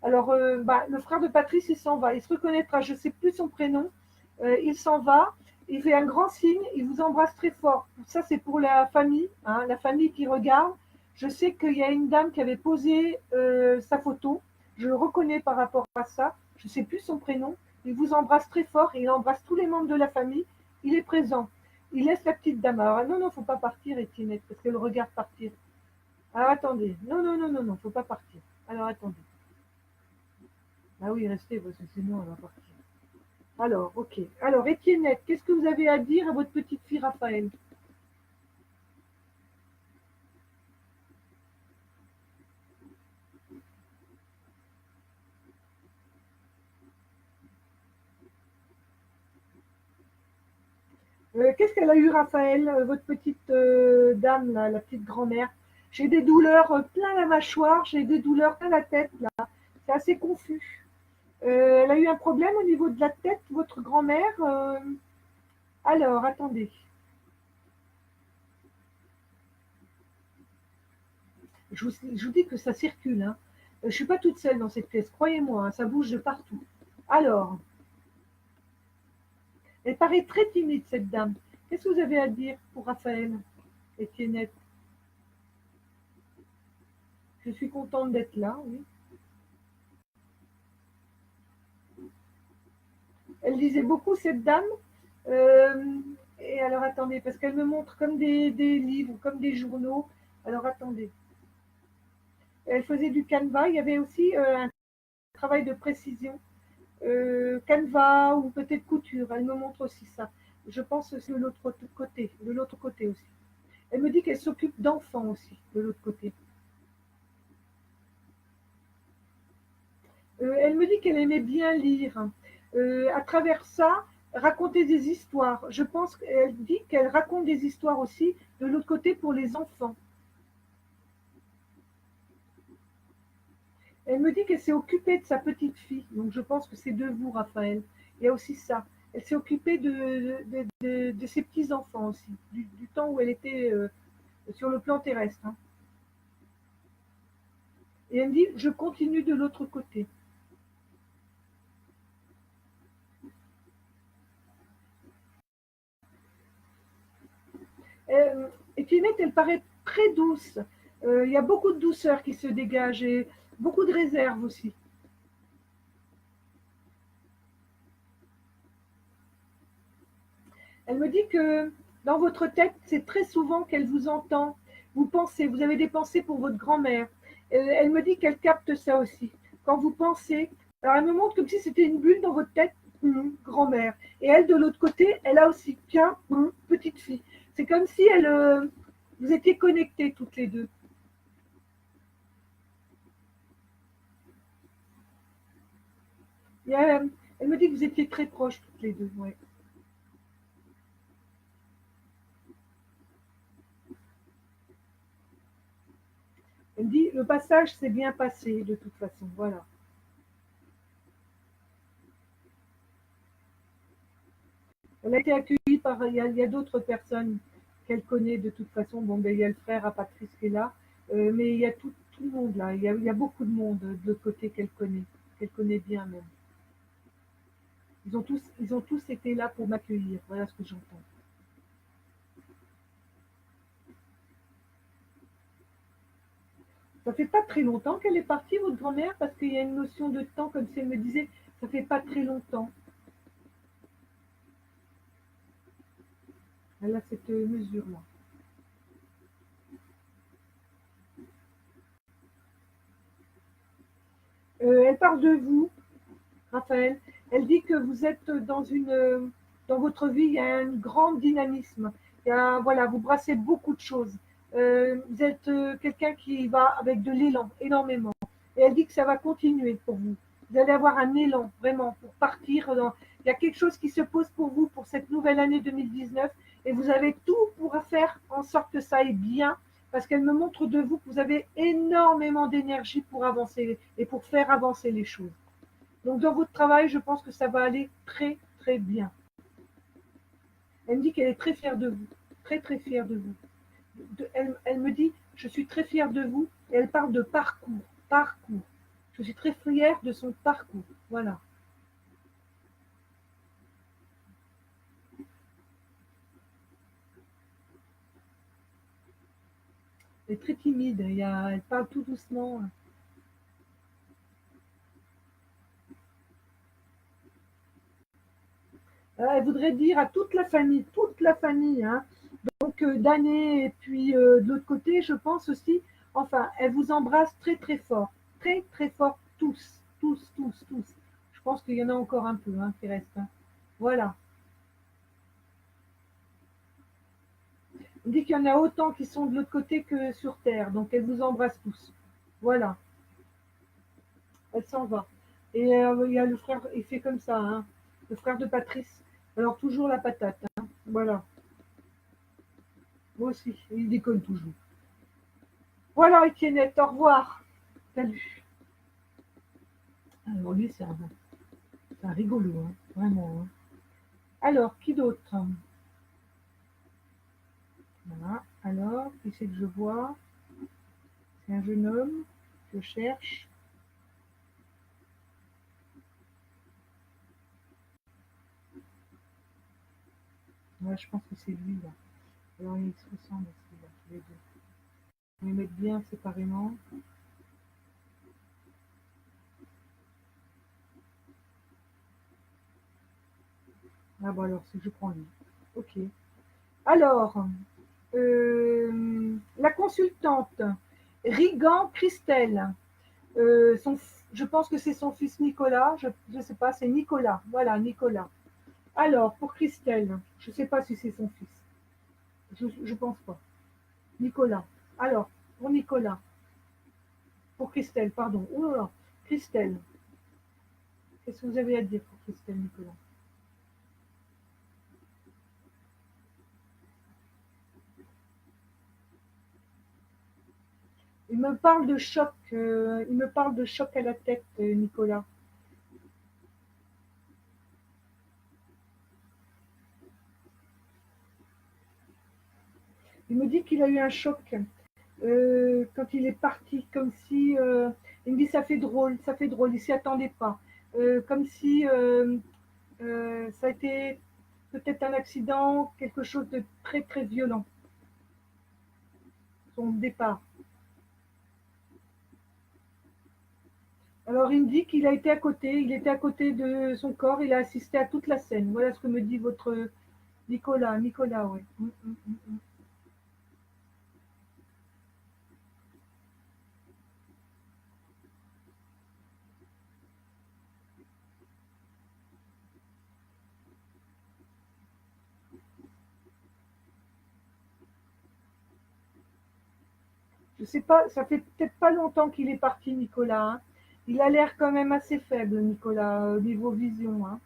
Alors, bah, le frère de Patrice, il s'en va. Il se reconnaîtra, je ne sais plus son prénom. Il s'en va. Il fait un grand signe. Il vous embrasse très fort. Ça, c'est pour hein, la famille qui regarde. Je sais qu'il y a une dame qui avait posé sa photo. Je le reconnais par rapport à ça. Je ne sais plus son prénom. Il vous embrasse très fort et il embrasse tous les membres de la famille. Il est présent. Il laisse la petite dame. Alors, non, non, faut pas partir, Étienne, parce qu'elle regarde partir. Alors, attendez. Non, non, non, non, non, faut pas partir. Alors, attendez. Ah oui, restez, parce que sinon elle va partir. Alors, ok. Alors, Étiennette, qu'est-ce que vous avez à dire à votre petite fille Raphaël? Qu'est-ce qu'elle a eu, Raphaël, votre petite dame, là, la petite grand-mère? J'ai des douleurs plein la mâchoire, j'ai des douleurs plein la tête, là. C'est assez confus. Elle a eu un problème au niveau de la tête, votre grand-mère? Alors, attendez. Je vous dis que ça circule, hein. Je ne suis pas toute seule dans cette pièce, croyez-moi, hein, ça bouge de partout. Alors, elle paraît très timide, cette dame. Qu'est-ce que vous avez à dire pour Raphaël et Tiennette? Je suis contente d'être là, oui. Elle lisait beaucoup, cette dame. Euh, et alors, attendez, parce qu'elle me montre comme des livres, comme des journaux. Alors, attendez. Elle faisait du canevas. Il y avait aussi un travail de précision. Canevas ou peut-être couture. Elle me montre aussi ça. Je pense aussi de l'autre côté aussi. Elle me dit qu'elle s'occupe d'enfants aussi, de l'autre côté. Elle me dit qu'elle aimait bien lire. À travers ça, raconter des histoires. Je pense qu'elle dit qu'elle raconte des histoires aussi de l'autre côté pour les enfants. Elle me dit qu'elle s'est occupée de sa petite fille. Donc je pense que c'est de vous, Raphaël. Il y a aussi ça. Elle s'est occupée de ses petits-enfants aussi, du temps où elle était sur le plan terrestre, hein. Et elle me dit, je continue de l'autre côté. Et Tinette, elle paraît très douce. Il y a beaucoup de douceur qui se dégage et beaucoup de réserve aussi. Elle me dit que dans votre tête, c'est très souvent qu'elle vous entend. Vous pensez, vous avez des pensées pour votre grand-mère. Elle me dit qu'elle capte ça aussi. Quand vous pensez, alors elle me montre comme si c'était une bulle dans votre tête, grand-mère. Et elle, de l'autre côté, elle a aussi, tiens, petite fille. C'est comme si vous étiez connectés toutes les deux. Et elle me dit que vous étiez très proches toutes les deux. Ouais. Elle me dit le passage s'est bien passé de toute façon. Voilà. Elle a été accueillie par. Il y a d'autres personnes qu'elle connaît de toute façon. Bon, ben, il y a le frère à Patrice qui est là. Mais il y a tout le monde là. Il y a beaucoup de monde de l'autre côté qu'elle connaît bien même. Ils ont tous été là pour m'accueillir. Voilà ce que j'entends. Ça fait pas très longtemps qu'elle est partie, votre grand-mère, parce qu'il y a une notion de temps, comme si elle me disait, ça fait pas très longtemps. Elle a cette mesure-là. elle parle de vous, Raphaël. Elle dit que vous êtes dans votre vie, il y a un grand dynamisme. Voilà, vous brassez beaucoup de choses. Vous êtes quelqu'un qui va avec de l'élan, énormément. Et elle dit que ça va continuer pour vous. Vous allez avoir un élan, vraiment, pour partir dans. Il y a quelque chose qui se pose pour vous pour cette nouvelle année 2019 et vous avez tout pour faire en sorte que ça aille bien parce qu'elle me montre de vous que vous avez énormément d'énergie pour avancer et pour faire avancer les choses. Donc dans votre travail, je pense que ça va aller très très bien. Elle me dit qu'elle est très fière de vous, très très fière de vous. Elle me dit, je suis très fière de vous, et elle parle de parcours, parcours. Je suis très fière de son parcours, voilà. Elle est très timide, elle parle tout doucement. Elle voudrait dire à toute la famille, hein, donc d'année, et puis de l'autre côté, je pense aussi, enfin, elle vous embrasse très très fort, tous, tous, tous, tous. Je pense qu'il y en a encore un peu hein, qui reste. Hein. Voilà. On dit qu'il y en a autant qui sont de l'autre côté que sur Terre, donc elle vous embrasse tous. Voilà, elle s'en va. Et il y a le frère, il fait comme ça, hein, le frère de Patrice. Alors toujours la patate. Hein. Voilà, moi aussi, il déconne toujours. Voilà, Étiennette, au revoir. Salut. Alors lui, c'est un rigolo, hein, vraiment. Hein. Alors, qui d'autre? Voilà. Alors, qui c'est que je vois? C'est un jeune homme. Je cherche. Ouais, je pense que c'est lui, là. Alors, il se ressemble à celui-là, tous les deux. On va les mettre bien séparément. Ah bon, alors, c'est que je prends lui. Ok. Alors, la consultante, Rigan Christelle. Je pense que c'est son fils Nicolas. Je ne sais pas, c'est Nicolas. Voilà, Nicolas. Alors, pour Christelle, je ne sais pas si c'est son fils. Je ne pense pas. Nicolas. Alors, pour Nicolas. Pour Christelle, pardon. Oh là là. Christelle. Qu'est-ce que vous avez à dire pour Christelle, Nicolas? Il me parle de choc. Il me parle de choc à la tête, Nicolas. Il me dit qu'il a eu un choc quand il est parti, comme si. Il me dit ça fait drôle, il s'y attendait pas. Comme si ça a été peut-être un accident, quelque chose de très très violent, son départ. Alors il me dit qu'il a été à côté, il était à côté de son corps, il a assisté à toute la scène. Voilà ce que me dit votre Nicolas. Nicolas, oui. Je sais pas, ça fait peut-être pas longtemps qu'il est parti, Nicolas. Hein. Il a l'air quand même assez faible, Nicolas, au niveau vision. Hein.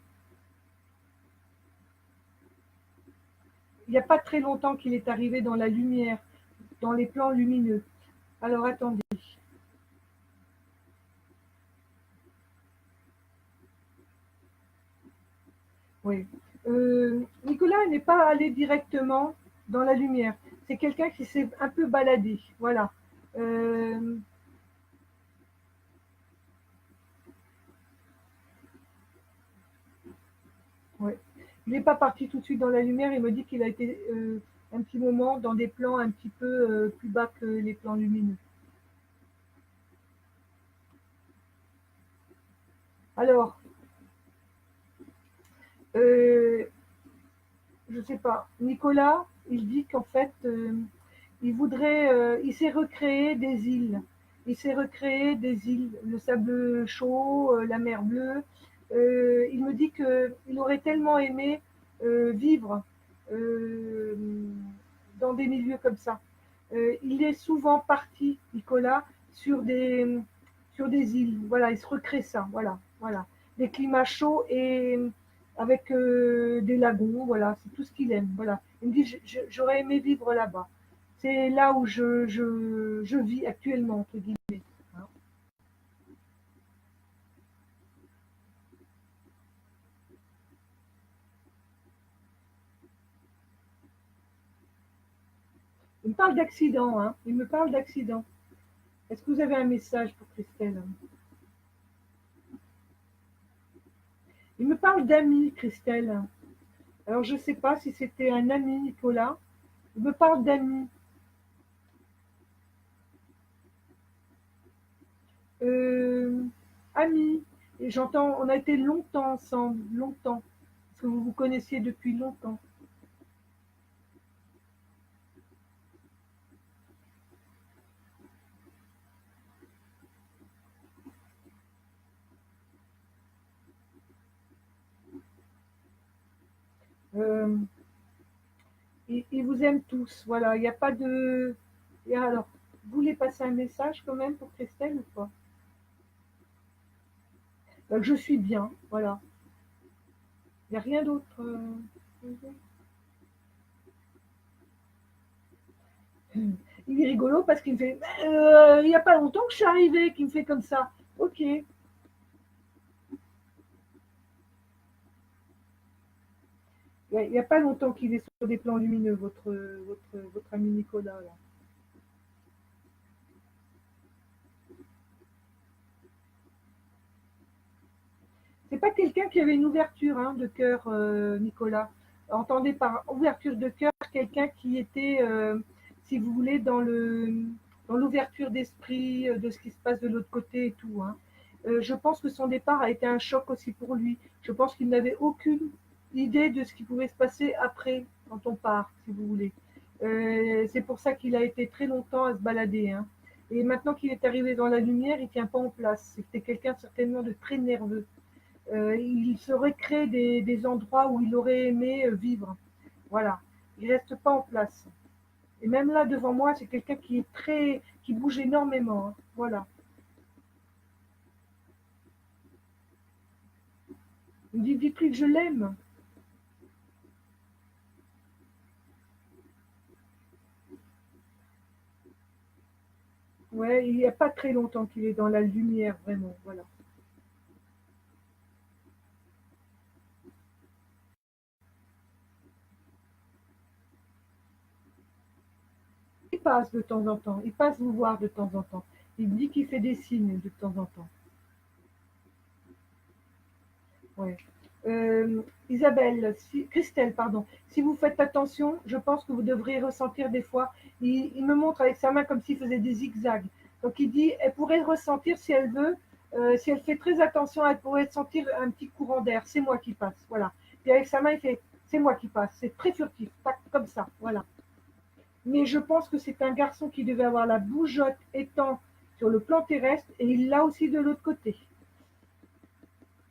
Il n'y a pas très longtemps qu'il est arrivé dans la lumière, dans les plans lumineux. Alors attendez. Oui. Nicolas n'est pas allé directement dans la lumière. C'est quelqu'un qui s'est un peu baladé. Voilà. Euh, ouais. Il n'est pas parti tout de suite dans la lumière. Il me dit qu'il a été un petit moment dans des plans un petit peu plus bas que les plans lumineux. Alors, euh, je sais pas. Nicolas, il dit qu'en fait, il s'est recréé des îles. il s'est recréé des îles, le sable chaud, la mer bleue. Il me dit qu'il aurait tellement aimé vivre euh, dans des milieux comme ça. Il est souvent parti, Nicolas, sur des îles. Voilà, il se recrée ça. Voilà, voilà. Des climats chauds et avec des lagons. Voilà, c'est tout ce qu'il aime. Voilà. Il me dit, j'aurais aimé vivre là-bas. C'est là où je vis actuellement, entre guillemets. Hein. Il me parle d'accident. Hein. Il me parle d'accident. Est-ce que vous avez un message pour Christelle? Il me parle d'amis, Christelle. Alors, je ne sais pas si c'était un ami, Nicolas. Il me parle d'amis. Euh, amis. Et j'entends, on a été longtemps ensemble, longtemps. Parce que vous vous connaissiez depuis longtemps. Euh, ils vous aiment tous. Voilà, il n'y a pas de. Et alors, vous voulez passer un message quand même pour Christelle ou pas? Je suis bien, voilà. Il n'y a rien d'autre. Il est rigolo parce qu'il me fait il n'y a pas longtemps que je suis arrivée, qu'il me fait comme ça. Ok. Il n'y a pas longtemps qu'il est sur des plans lumineux, votre ami Nicolas. Là. C'est pas quelqu'un qui avait une ouverture hein, de cœur, Nicolas. Entendez par ouverture de cœur quelqu'un qui était, si vous voulez, dans l'ouverture d'esprit, de ce qui se passe de l'autre côté et tout. Hein. Je pense que son départ a été un choc aussi pour lui. Je pense qu'il n'avait aucune idée de ce qui pouvait se passer après, quand on part, si vous voulez. C'est pour ça qu'il a été très longtemps à se balader. Hein. Et maintenant qu'il est arrivé dans la lumière, il ne tient pas en place. C'était quelqu'un certainement de très nerveux. Il se recrée des endroits où il aurait aimé vivre. Voilà. Il reste pas en place. Et même là, devant moi, c'est quelqu'un qui bouge énormément. Hein. Voilà. Il me dit, dites-lui que je l'aime. Ouais, il n'y a pas très longtemps qu'il est dans la lumière, vraiment. Voilà. Il passe de temps en temps. Il passe vous voir de temps en temps. Il dit qu'il fait des signes de temps en temps. Ouais. Isabelle, Christelle, pardon. Si vous faites attention, je pense que vous devrez ressentir des fois. Il me montre avec sa main comme s'il faisait des zigzags. Donc il dit, elle pourrait ressentir si elle veut, si elle fait très attention, elle pourrait sentir un petit courant d'air. C'est moi qui passe, voilà. Puis avec sa main, il fait, c'est moi qui passe. C'est très furtif, tac, comme ça, voilà. Mais je pense que c'est un garçon qui devait avoir la bougeotte étant sur le plan terrestre et il l'a aussi de l'autre côté.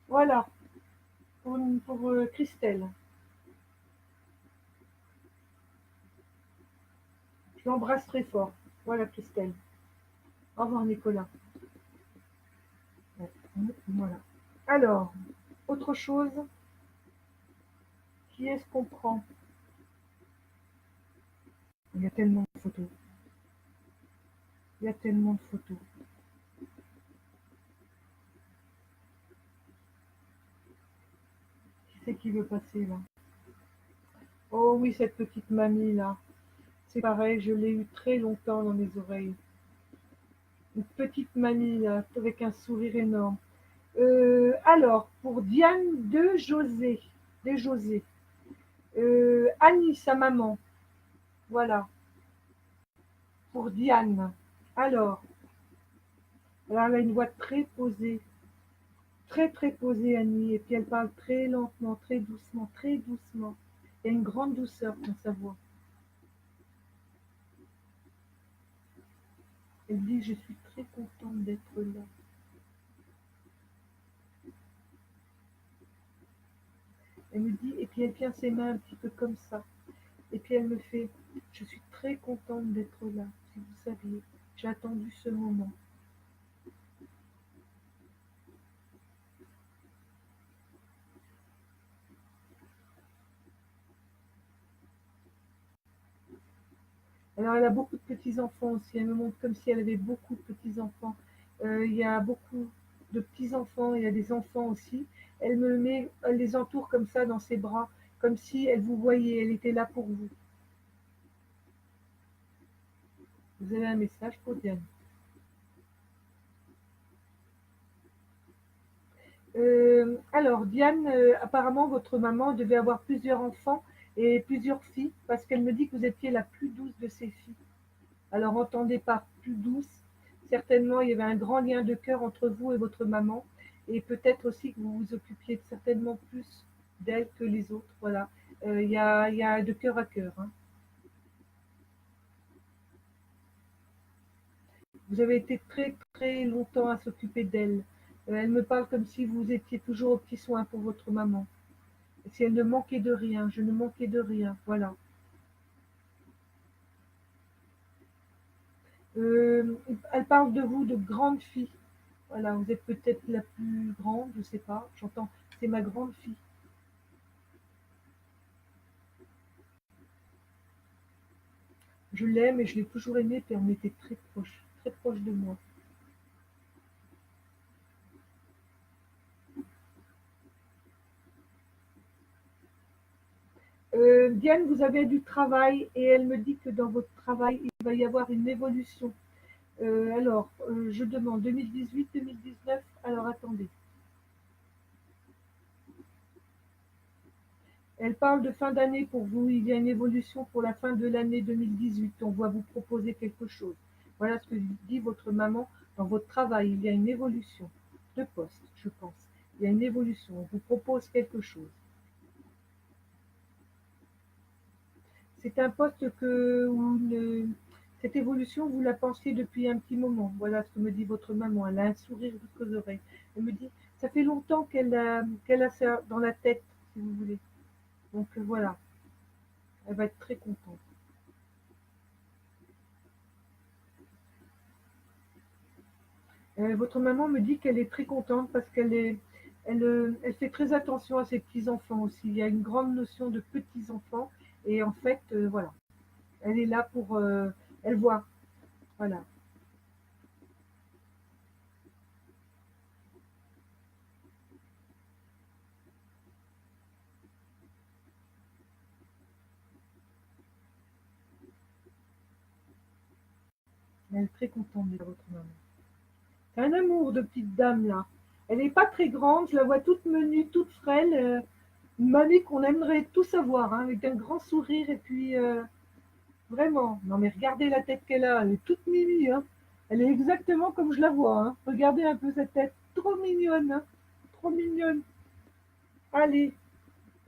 Voilà, pour Christelle. Je l'embrasse très fort. Voilà, Christelle. Au revoir, Nicolas. Ouais. Voilà. Alors, autre chose, qui est-ce qu'on prend? Il y a tellement de photos. Il y a tellement de photos. Qui c'est qui veut passer là? Oh oui, cette petite mamie là. C'est pareil, je l'ai eu très longtemps dans mes oreilles. Une petite mamie là, avec un sourire énorme. Alors, pour Diane de José. Annie, sa maman. Voilà, pour Diane. Alors, elle a une voix très posée, très très posée, Annie, et puis elle parle très lentement, très doucement, très doucement. Il y a une grande douceur dans sa voix. Elle dit, je suis très contente d'être là. Elle me dit, et puis elle tient ses mains un petit peu comme ça. Et puis elle me fait, je suis très contente d'être là. Si vous saviez, j'ai attendu ce moment. Alors elle a beaucoup de petits-enfants aussi. Elle me montre comme si elle avait beaucoup de petits-enfants. Il y a beaucoup de petits-enfants, il y a des enfants aussi. Elle les entoure comme ça dans ses bras, comme si elle vous voyait, elle était là pour vous. Vous avez un message pour Diane. Alors, Diane, apparemment, votre maman devait avoir plusieurs enfants et plusieurs filles, parce qu'elle me dit que vous étiez la plus douce de ses filles. Alors, entendez par plus douce, certainement, il y avait un grand lien de cœur entre vous et votre maman, et peut-être aussi que vous vous occupiez certainement plus d'elle que les autres. Voilà, il y a de cœur à cœur, hein. Vous avez été très, très longtemps à s'occuper d'elle. Elle me parle comme si vous étiez toujours aux petits soins pour votre maman. Si elle ne manquait de rien, je ne manquais de rien, voilà. Elle parle de vous, de grande fille. Voilà, vous êtes peut-être la plus grande, je sais pas, j'entends, c'est ma grande fille. Je l'aime et je l'ai toujours aimée, puis on était très proche de moi. Diane, vous avez du travail et elle me dit que dans votre travail, il va y avoir une évolution. Je demande 2018-2019, alors attendez. Elle parle de fin d'année pour vous. Il y a une évolution pour la fin de l'année 2018. On va vous proposer quelque chose. Voilà ce que dit votre maman dans votre travail. Il y a une évolution de poste, je pense. Il y a une évolution. On vous propose quelque chose. C'est un poste cette évolution, vous la pensiez depuis un petit moment. Voilà ce que me dit votre maman. Elle a un sourire jusqu'aux oreilles. Elle me dit, ça fait longtemps qu'elle a ça dans la tête, si vous voulez. Donc voilà, elle va être très contente. Votre maman me dit qu'elle est très contente parce elle fait très attention à ses petits-enfants aussi. Il y a une grande notion de petits-enfants et en fait, voilà, elle est là pour, elle voit, voilà, elle est très contente de votre maman. C'est un amour de petite dame là. Elle n'est pas très grande, je la vois toute menue, toute frêle, une mamie qu'on aimerait tout savoir, hein, avec un grand sourire et puis vraiment. Non mais regardez la tête qu'elle a, elle est toute mimi, hein. Elle est exactement comme je la vois, hein. Regardez un peu cette tête, trop mignonne, hein. Trop mignonne. Allez,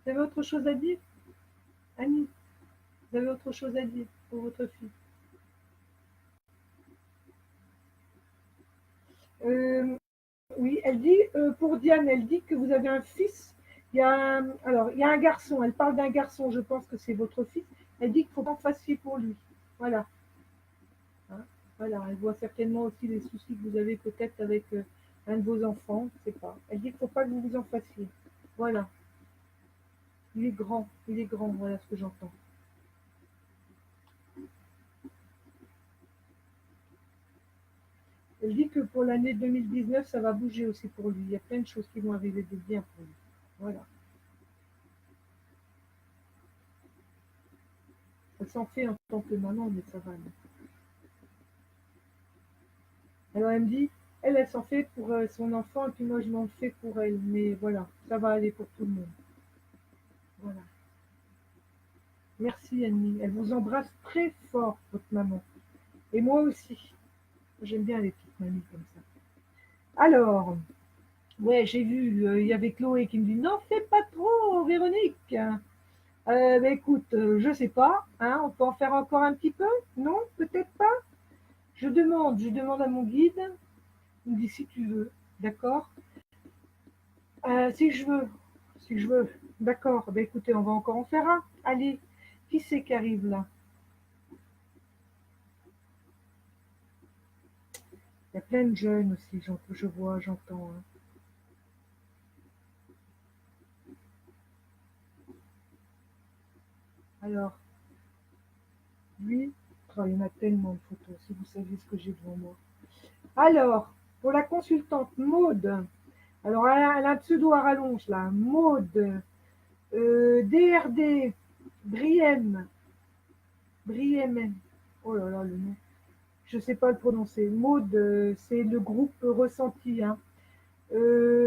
vous avez autre chose à dire, Annie? Vous avez autre chose à dire pour votre fille? Euh, oui, elle dit, pour Diane, elle dit que vous avez un fils. Alors, il y a un garçon, elle parle d'un garçon, je pense que c'est votre fils. Elle dit qu'il faut pas en fassiez pour lui. Voilà. Hein, voilà, elle voit certainement aussi les soucis que vous avez peut-être avec un de vos enfants, je sais pas. Elle dit qu'il ne faut pas que vous vous en fassiez. Voilà, il est grand, voilà ce que j'entends. Elle dit que pour l'année 2019, ça va bouger aussi pour lui. Il y a plein de choses qui vont arriver de bien pour lui. Voilà. Elle s'en fait en tant que maman, mais ça va. Alors elle me dit, elle s'en fait pour son enfant, et puis moi je m'en fais pour elle. Mais voilà, ça va aller pour tout le monde. Voilà. Merci Annie. Elle vous embrasse très fort, votre maman. Et moi aussi. J'aime bien les petites mamies comme ça. Alors, ouais, j'ai vu, il y avait Chloé qui me dit, non, fais pas trop, Véronique. Bah, écoute, je sais pas, hein, on peut en faire encore un petit peu? Non, peut-être pas. je demande à mon guide, il me dit si tu veux, d'accord. Si je veux, si je veux, d'accord. Ben écoutez, on va encore en faire un. Allez, qui c'est qui arrive là? Il y a plein de jeunes aussi, je vois, j'entends, hein. Alors, lui, oh, il y en a tellement de photos, si vous saviez ce que j'ai devant moi. Alors, pour la consultante Maude, alors elle a un pseudo à rallonge là, Maude, DRD, Briem, Briem, oh là là, le nom, je ne sais pas le prononcer. Maude, c'est le groupe ressenti, hein.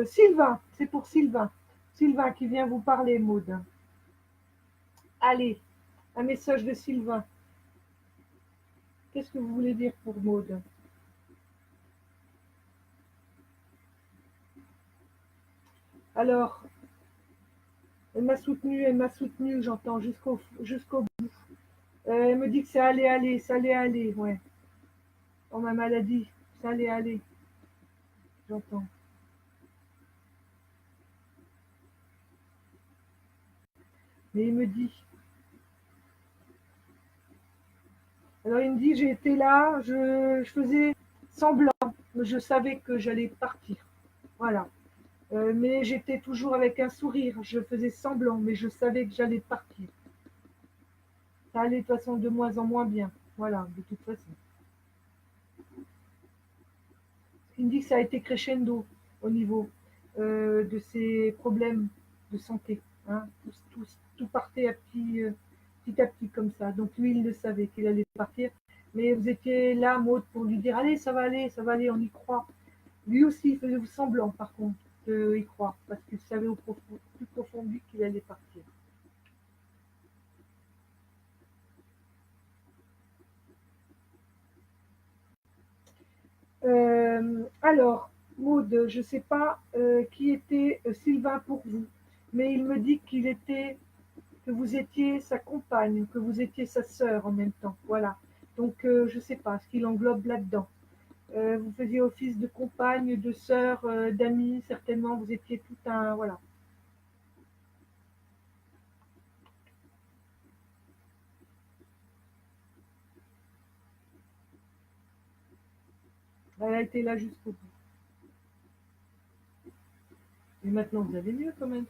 Sylvain, c'est pour Sylvain. Sylvain qui vient vous parler, Maude. Allez, un message de Sylvain. Qu'est-ce que vous voulez dire pour Maude? Alors, elle m'a soutenu, j'entends jusqu'au bout. Elle me dit que ça allait aller, ouais. Dans ma maladie, ça allait aller, j'entends. Mais il me dit, alors il me dit, j'ai été là, je faisais semblant, je savais que j'allais partir. Voilà. Mais j'étais toujours avec un sourire, je faisais semblant, mais je savais que j'allais partir. Ça allait de toute façon de moins en moins bien. Voilà, de toute façon. Il me dit que ça a été crescendo au niveau de ses problèmes de santé, hein. Tout partait petit à petit comme ça. Donc lui, il le savait qu'il allait partir. Mais vous étiez là, Maud, pour lui dire, allez, ça va aller, on y croit. Lui aussi, il faisait semblant, par contre, d'y croire, parce qu'il savait plus profond de lui qu'il allait partir. Alors, Maud, je ne sais pas qui était Sylvain pour vous, mais il me dit que vous étiez sa compagne, que vous étiez sa sœur en même temps. Voilà. Donc, je ne sais pas ce qu'il englobe là-dedans. Vous faisiez office de compagne, de sœur, d'amie, certainement. Vous étiez tout un. Voilà. Elle a été là jusqu'au bout. Et maintenant, vous avez mieux quand même.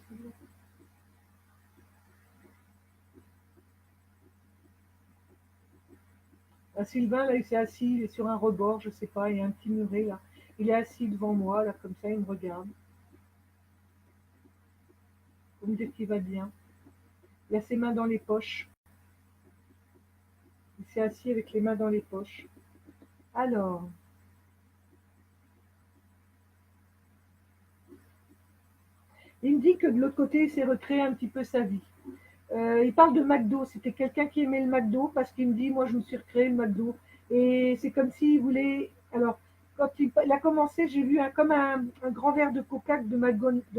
Sylvain, là, il s'est assis, il est sur un rebord, je sais pas, il y a un petit muret là. Il est assis devant moi, là, comme ça, il me regarde. Pour me dire qu'il va bien. Il a ses mains dans les poches. Il s'est assis avec les mains dans les poches. Alors, il me dit que de l'autre côté, il s'est recréé un petit peu sa vie. Il parle de McDo. C'était quelqu'un qui aimait le McDo parce qu'il me dit, moi, je me suis recréé le McDo. Et c'est comme s'il voulait. Alors, quand il a commencé, j'ai vu comme un grand verre de Coca de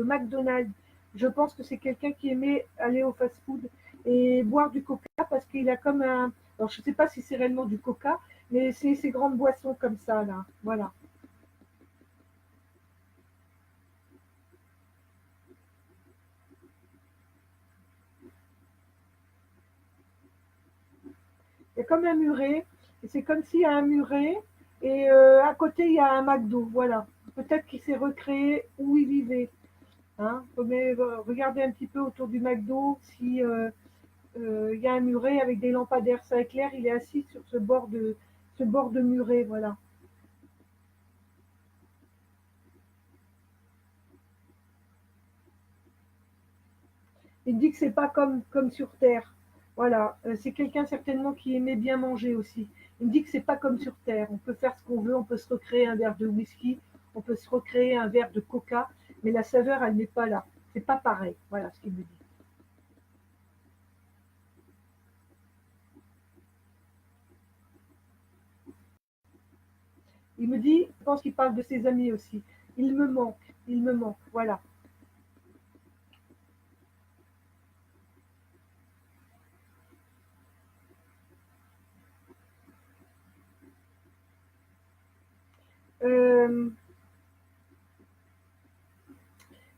McDonald's. Je pense que c'est quelqu'un qui aimait aller au fast-food et boire du Coca parce qu'il a comme un. Alors, je ne sais pas si c'est réellement du Coca, mais c'est ces grandes boissons comme ça, là. Voilà. Il y a comme un muret, et c'est comme s'il y a un muret, et à côté il y a un McDo, voilà. Peut-être qu'il s'est recréé où il vivait. Hein. Mais regardez un petit peu autour du McDo si il y a un muret avec des lampadaires, ça éclaire, il est assis sur ce bord de muret, voilà. Il dit que c'est pas comme sur Terre. Voilà, c'est quelqu'un certainement qui aimait bien manger aussi. Il me dit que c'est pas comme sur Terre. On peut faire ce qu'on veut, on peut se recréer un verre de whisky, on peut se recréer un verre de coca, mais la saveur, elle n'est pas là. C'est pas pareil. Voilà ce qu'il me dit. Il me dit, je pense qu'il parle de ses amis aussi. Il me manque, voilà.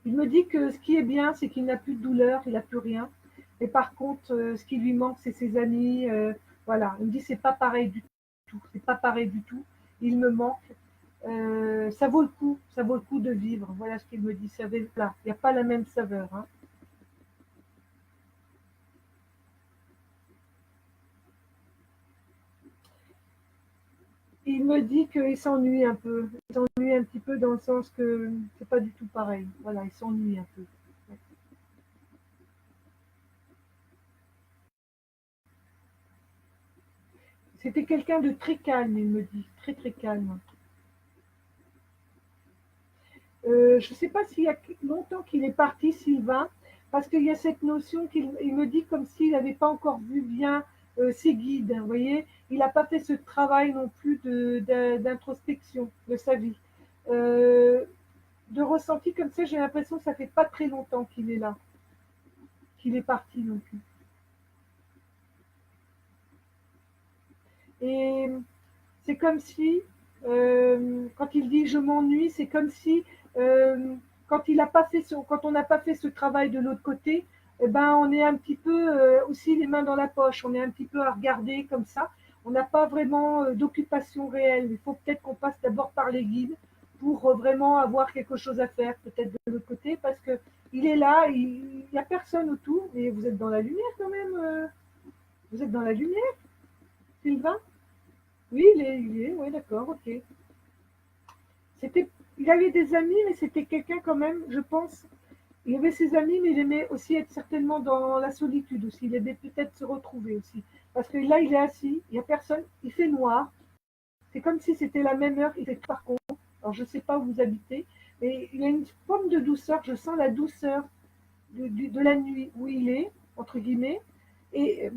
il me dit que ce qui est bien, c'est qu'il n'a plus de douleur, il n'a plus rien. Et par contre, ce qui lui manque, c'est ses amis. Voilà, il me dit c'est pas pareil du tout. C'est pas pareil du tout. Il me manque. Ça vaut le coup de vivre. Voilà ce qu'il me dit. Là, il n'y a pas la même saveur. Hein. Il me dit qu'il s'ennuie un peu. Il s'ennuie un petit peu dans le sens que c'est pas du tout pareil. Voilà, il s'ennuie un peu. C'était quelqu'un de très calme, il me dit, très très calme. Je ne sais pas s'il y a longtemps qu'il est parti, Sylvain, parce qu'il y a cette notion qu'il il me dit comme s'il n'avait pas encore vu bien ses guides. Vous voyez, il n'a pas fait ce travail non plus d'introspection de sa vie. Euh, de ressenti comme ça, j'ai l'impression que ça fait pas très longtemps qu'il est là, qu'il est parti non plus. Et c'est comme si, quand il dit je m'ennuie, c'est comme si quand il a pas fait quand on n'a pas fait ce travail de l'autre côté, eh ben on est un petit peu aussi les mains dans la poche, on est un petit peu à regarder comme ça. On n'a pas vraiment d'occupation réelle. Il faut peut-être qu'on passe d'abord par les guides pour vraiment avoir quelque chose à faire, peut-être de l'autre côté, parce que il est là, il n'y a personne autour, mais vous êtes dans la lumière quand même. Vous êtes dans la lumière, Sylvain? Oui, oui, d'accord, ok. C'était, il avait des amis, mais c'était quelqu'un quand même, je pense. Il avait ses amis, mais il aimait aussi être certainement dans la solitude aussi. Il aimait peut-être se retrouver aussi. Parce que là, il est assis, il n'y a personne, il fait noir. C'est comme si c'était la même heure, il fait par contre. Alors, je ne sais pas où vous habitez, mais il y a une forme de douceur. Je sens la douceur de la nuit où il est, entre guillemets. Et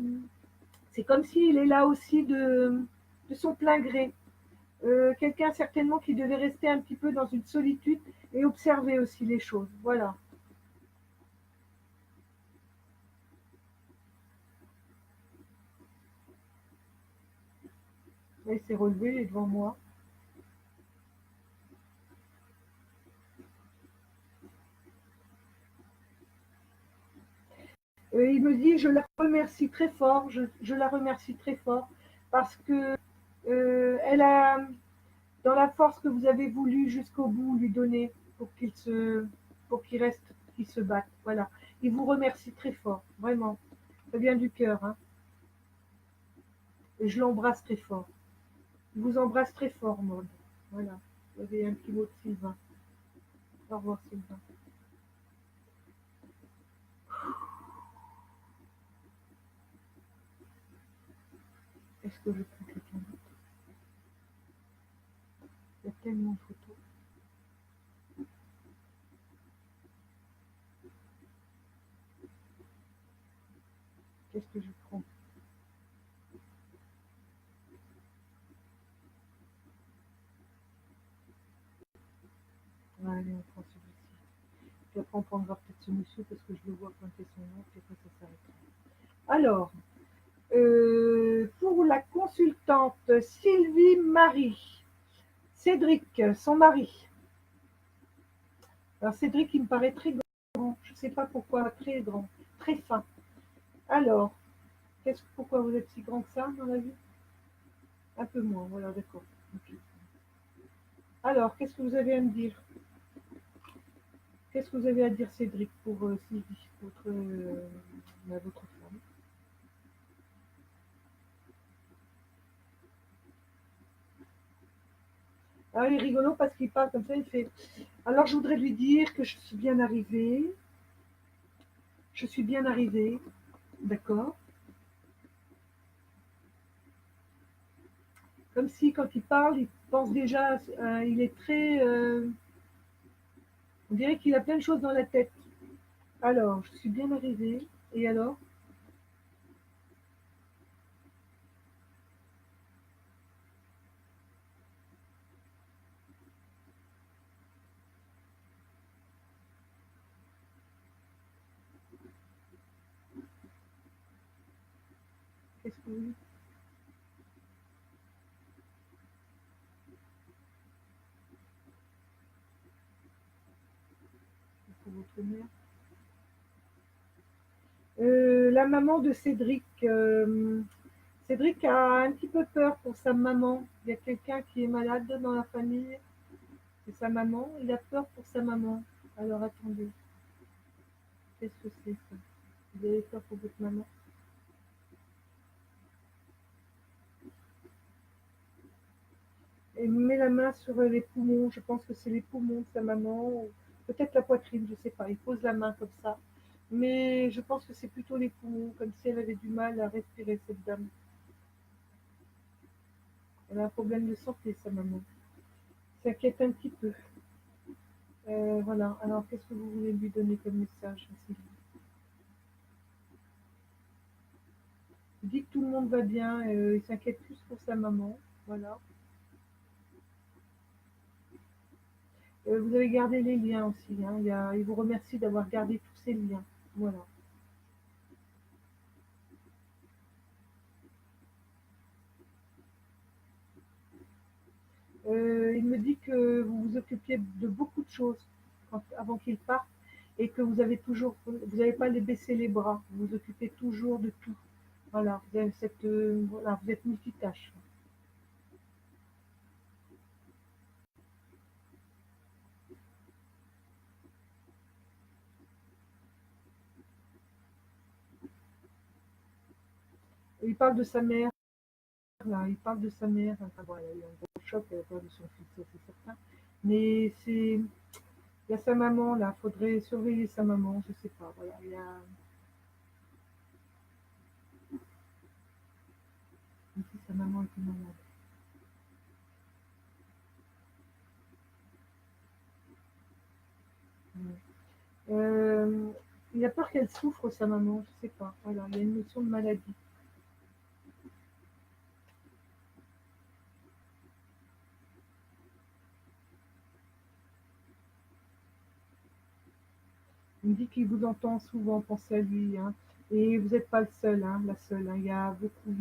c'est comme s'il est là aussi de son plein gré. Quelqu'un certainement qui devait rester un petit peu dans une solitude et observer aussi les choses. Voilà. Là, il s'est relevé, il est devant moi. Il me dit, je la remercie très fort, je la remercie très fort parce que elle a, dans la force que vous avez voulu jusqu'au bout lui donner pour qu'il reste, qu'il se batte. Voilà. Il vous remercie très fort, vraiment. Ça vient du cœur, hein. Et je l'embrasse très fort. Je vous embrasse très fort, Maud. Voilà. Vous avez un petit mot de Sylvain. Au revoir, Sylvain. Est-ce que je prends quelqu'un d'autre? Il y a tellement de photos. Qu'est-ce que je prends? Allez, on prend celui-ci. Puis après, on prendra peut-être ce monsieur parce que je le vois pointer son nom, puis après, ça s'arrêtera. Alors, pour la consultante Sylvie Marie, Cédric, son mari. Alors, Cédric, il me paraît très grand. Je ne sais pas pourquoi, très grand, très fin. Alors, pourquoi vous êtes si grand que ça dans la vie? Un peu moins, voilà, d'accord. Ok. Alors, qu'est-ce que vous avez à me dire? Qu'est-ce que vous avez à dire, Cédric, pour Sylvie, votre femme? Ah, il est rigolo parce qu'il parle comme ça, il fait. Alors, je voudrais lui dire que je suis bien arrivée. Je suis bien arrivée, d'accord? Comme si, quand il parle, il pense déjà, il est très. On dirait qu'il a plein de choses dans la tête. Alors, je suis bien arrivée. Et alors? Qu'est-ce que vous dites? votre mère. La maman de Cédric. Cédric a un petit peu peur pour sa maman. Il y a quelqu'un qui est malade dans la famille. C'est sa maman. Il a peur pour sa maman. Alors attendez. Qu'est-ce que c'est ça? Vous avez peur pour votre maman? Et met la main sur les poumons. Je pense que c'est les poumons de sa maman. Ou peut-être la poitrine, je ne sais pas. Il pose la main comme ça. Mais je pense que c'est plutôt les poumons, comme si elle avait du mal à respirer, cette dame. Elle a un problème de santé, sa maman. S'inquiète un petit peu. Voilà. Alors, qu'est-ce que vous voulez lui donner comme message, Sylvie? Il dit que tout le monde va bien. Il s'inquiète plus pour sa maman. Voilà. Vous avez gardé les liens aussi. Hein. Il vous remercie d'avoir gardé tous ces liens. Voilà. Il me dit que vous vous occupiez de beaucoup de choses avant qu'il parte et que vous n'avez pas les baisser les bras. Vous vous occupez toujours de tout. Voilà. Vous avez voilà, vous êtes multitâche. Il parle de sa mère. Là, il parle de sa mère. Enfin, bon, elle a eu un gros choc. Elle a perdu son fils, ça, c'est certain. Mais il y a sa maman là. Faudrait surveiller sa maman. Je sais pas. Voilà. Ici, sa maman était malade. Ouais. Il a peur qu'elle souffre, sa maman, je sais pas. Voilà, il y a une notion de maladie. Il me dit qu'il vous entend souvent penser à lui, hein. Et vous n'êtes pas le seul, hein, la seule. Hein. Il y a beaucoup.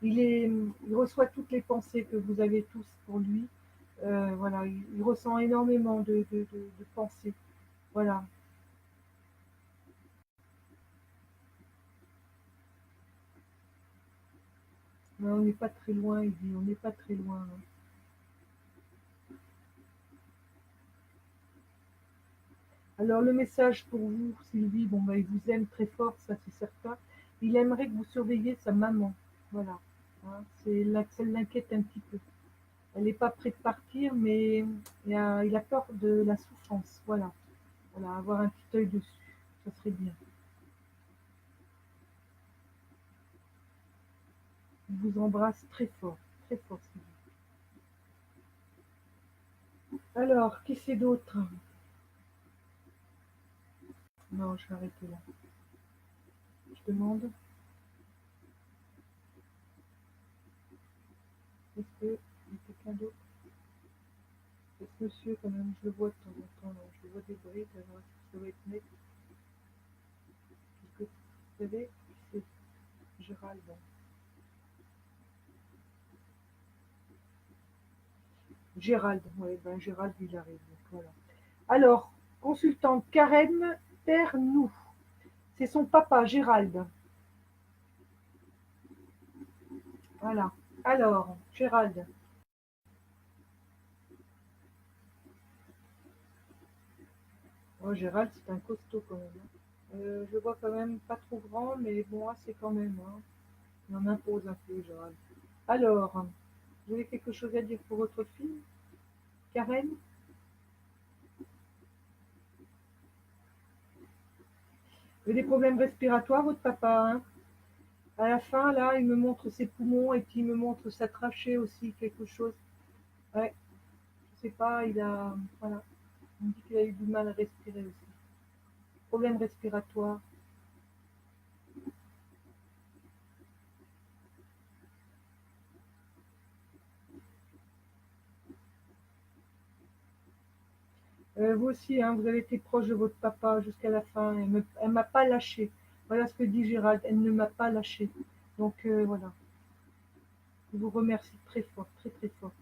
Il reçoit toutes les pensées que vous avez tous pour lui. Voilà, il ressent énormément de pensées. Voilà. Mais on n'est pas très loin, il dit, on n'est pas très loin. Hein. Alors le message pour vous, Sylvie, bon bah il vous aime très fort, ça c'est certain. Il aimerait que vous surveilliez sa maman. Voilà. Hein, c'est là que ça l'inquiète un petit peu. Elle n'est pas prête de partir, mais il a peur de la souffrance. Voilà. Voilà, avoir un petit œil dessus. Ça serait bien. Il vous embrasse très fort, Sylvie. Alors, qui c'est d'autre? Non, je vais arrêter là. Je demande, est-ce que il y a quelqu'un d'autre? Ce monsieur, quand même, je le vois de temps en temps, là. Je le vois des brides, alors est-ce que ça va être net? Est-ce que vous savez qui c'est? Gérald. Gérald, oui, ben Gérald, il arrive. Donc voilà. Alors, consultante Karen Pernou. C'est son papa, Gérald. Voilà. Alors, Gérald. Oh, Gérald, c'est un costaud quand même. Hein. Je le vois quand même pas trop grand, mais bon, c'est quand même. Hein. Il en impose un peu, Gérald. Alors, vous avez quelque chose à dire pour votre fille, Karen? Vous avez des problèmes respiratoires, votre papa, hein? À la fin, là, il me montre ses poumons et puis il me montre sa trachée aussi, quelque chose. Ouais, je sais pas, il a. Voilà. On me dit qu'il a eu du mal à respirer aussi. Problème respiratoire. Vous aussi, hein, vous avez été proche de votre papa jusqu'à la fin. Elle m'a pas lâché. Voilà ce que dit Gérald. Elle ne m'a pas lâché. Donc voilà. Je vous remercie très fort, très très fort.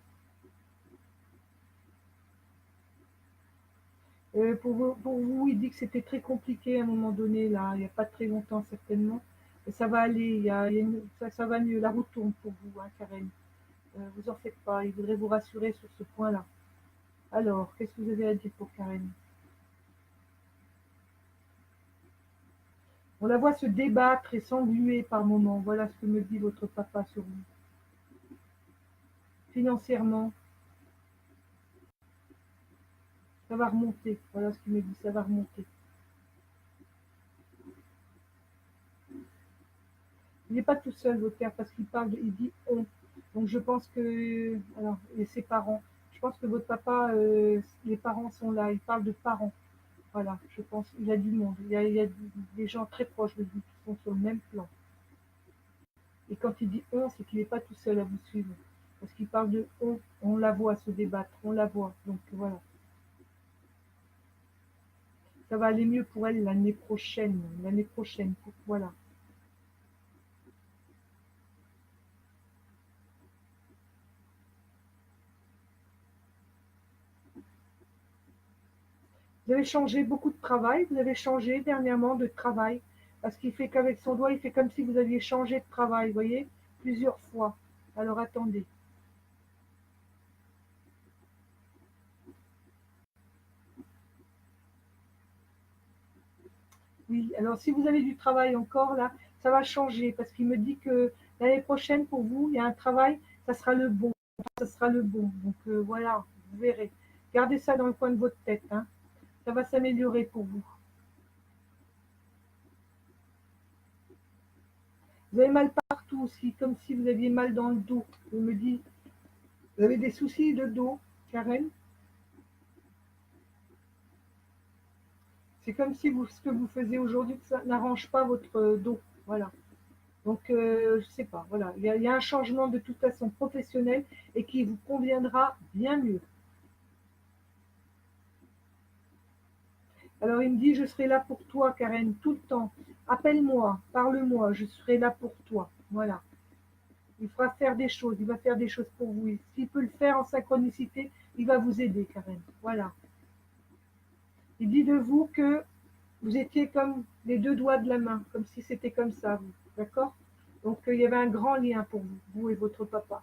Pour vous, il dit que c'était très compliqué à un moment donné, là, il n'y a pas très longtemps certainement. Et ça va aller, ça va mieux, la route tourne pour vous, hein, Karen. Vous en faites pas, il voudrait vous rassurer sur ce point-là. Alors, qu'est-ce que vous avez à dire pour Karen? On la voit se débattre et s'engluer par moments. Voilà ce que me dit votre papa sur vous. Financièrement, ça va remonter. Voilà ce qu'il me dit, ça va remonter. Il n'est pas tout seul, votre père, parce qu'il parle, il dit on. Donc je pense que, alors, et ses parents, je pense que votre papa, les parents sont là, il parle de parents. Voilà, je pense, il a du monde, il y a des gens très proches de lui qui sont sur le même plan. Et quand il dit on, c'est qu'il n'est pas tout seul à vous suivre. Parce qu'il parle de on la voit se débattre, on la voit. Donc voilà, ça va aller mieux pour elle l'année prochaine. L'année prochaine, voilà. Vous avez changé beaucoup de travail, vous avez changé dernièrement de travail. Parce qu'il fait qu'avec son doigt, il fait comme si vous aviez changé de travail, vous voyez, plusieurs fois. Alors attendez. Oui, alors si vous avez du travail encore, là, ça va changer. Parce qu'il me dit que l'année prochaine, pour vous, il y a un travail, ça sera le bon. Ça sera le bon. Donc voilà, vous verrez. Gardez ça dans le coin de votre tête, hein. Ça va s'améliorer pour vous. Vous avez mal partout aussi, comme si vous aviez mal dans le dos. On me dit, vous avez des soucis de dos, Karen. C'est comme si ce que vous faisiez aujourd'hui, ça n'arrange pas votre dos. Voilà. Donc, je sais pas. Voilà. Il y a un changement de toute façon professionnel et qui vous conviendra bien mieux. Alors, il me dit, je serai là pour toi, Karen, tout le temps. Appelle-moi, parle-moi, je serai là pour toi. Voilà. Il fera faire des choses, il va faire des choses pour vous. S'il peut le faire en synchronicité, il va vous aider, Karen. Voilà. Il dit de vous que vous étiez comme les deux doigts de la main, comme si c'était comme ça, vous. D'accord? Donc, il y avait un grand lien pour vous, vous et votre papa.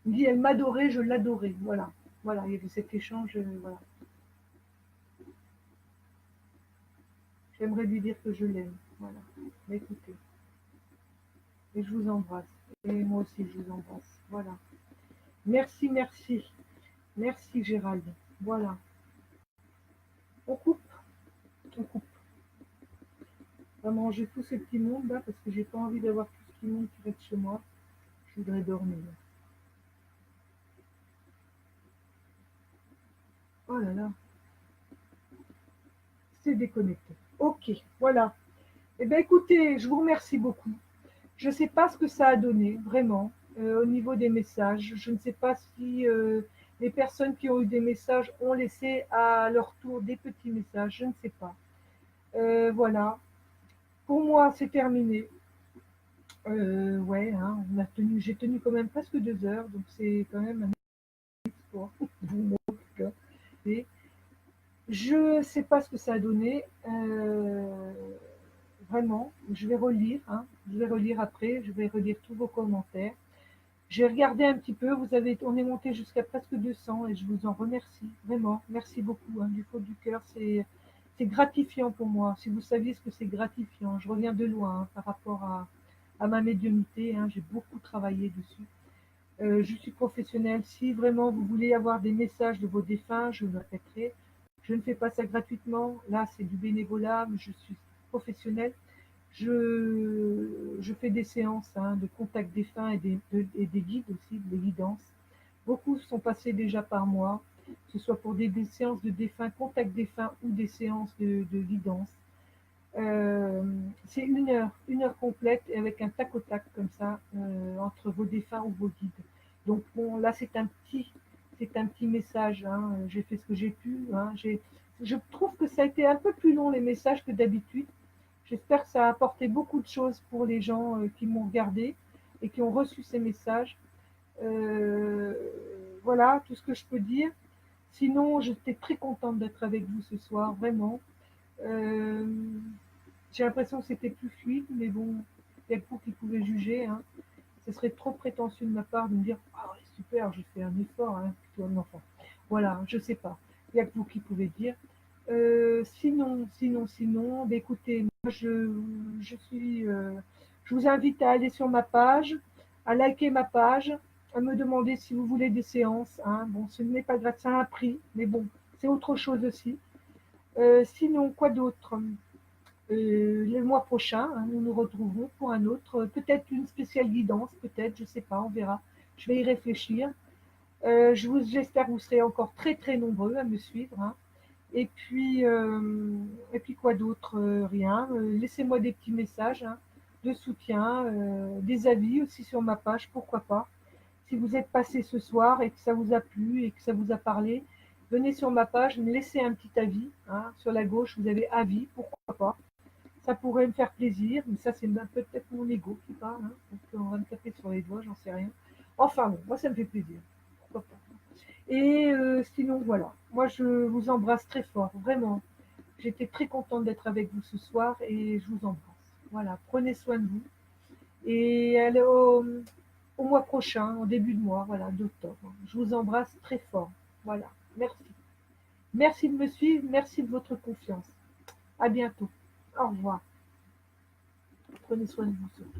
Il dit, elle m'adorait, je l'adorais. Voilà. Voilà, il y avait cet échange. Voilà. J'aimerais lui dire que je l'aime. Voilà. Mais écoutez, et je vous embrasse. Et moi aussi, je vous embrasse. Voilà. Merci, merci. Merci, Gérald. Voilà. On coupe. On coupe. On va manger tout ce petit monde là parce que j'ai pas envie d'avoir tout ce petit monde qui reste chez moi. Je voudrais dormir. Oh là là, c'est déconnecté. Ok, voilà. Eh bien, écoutez, je vous remercie beaucoup. Je ne sais pas ce que ça a donné, vraiment, au niveau des messages. Je ne sais pas si les personnes qui ont eu des messages ont laissé à leur tour des petits messages. Je ne sais pas. Voilà. Pour moi, c'est terminé. Ouais, hein, j'ai tenu quand même presque 2 heures, donc c'est quand même un exploit. Et je ne sais pas ce que ça a donné. Vraiment, je vais relire, hein, je vais relire après, je vais relire tous vos commentaires. J'ai regardé un petit peu, on est monté jusqu'à presque 200 et je vous en remercie, vraiment, merci beaucoup, hein, du fond du cœur, c'est gratifiant pour moi. Si vous saviez ce que c'est gratifiant, je reviens de loin hein, par rapport à ma médiumnité, hein, j'ai beaucoup travaillé dessus. Je suis professionnelle. Si vraiment vous voulez avoir des messages de vos défunts, je le répéterai. Je ne fais pas ça gratuitement. Là, c'est du bénévolat, mais je suis professionnelle. Je fais des séances hein, de contact défunt et des guides aussi, des guidances. Beaucoup sont passés déjà par moi, que ce soit pour des séances de défunt, contact défunt ou des séances de guidance. C'est une heure complète et avec un tac au tac comme ça entre vos défunts ou vos guides. Donc bon, là c'est un petit message. Hein. J'ai fait ce que j'ai pu. Hein. Je trouve que ça a été un peu plus long les messages que d'habitude. J'espère que ça a apporté beaucoup de choses pour les gens qui m'ont regardé et qui ont reçu ces messages. Euh, voilà tout ce que je peux dire. Sinon, j'étais très contente d'être avec vous ce soir, vraiment. Euh, j'ai l'impression que c'était plus fluide, mais bon, il n'y a que vous qui pouvez juger. Hein. Ce serait trop prétentieux de ma part de me dire ah ouais, super, j'ai fait un effort, hein, plutôt un enfant. Voilà, je sais pas. Il n'y a que vous qui pouvez dire. Sinon, bah, écoutez, moi je suis, je vous invite à aller sur ma page, à liker ma page, à me demander si vous voulez des séances. Hein. Bon, ce n'est pas grave, ça a un prix, mais bon, c'est autre chose aussi. Sinon, quoi d'autre? Le mois prochain, hein, nous nous retrouvons pour un autre, peut-être une spéciale guidance, peut-être, je sais pas, on verra. Je vais y réfléchir. J'espère que vous serez encore très très nombreux à me suivre. Hein. Et puis quoi d'autre? Rien. Laissez-moi des petits messages hein, de soutien, des avis aussi sur ma page, pourquoi pas. Si vous êtes passé ce soir et que ça vous a plu et que ça vous a parlé, venez sur ma page, me laissez un petit avis. Hein. Sur la gauche, vous avez avis, pourquoi pas. Ça pourrait me faire plaisir, mais ça c'est peut-être mon ego qui parle. Hein. Donc on va me taper sur les doigts, j'en sais rien. Enfin bon, moi ça me fait plaisir. Pourquoi pas. Et sinon, voilà. Moi, je vous embrasse très fort, vraiment. J'étais très contente d'être avec vous ce soir et je vous embrasse. Voilà, prenez soin de vous. Et allez au mois prochain, au début de mois, voilà, d'octobre. Je vous embrasse très fort. Voilà, merci. Merci de me suivre, merci de votre confiance. À bientôt. Au revoir. Prenez soin de vous surtout.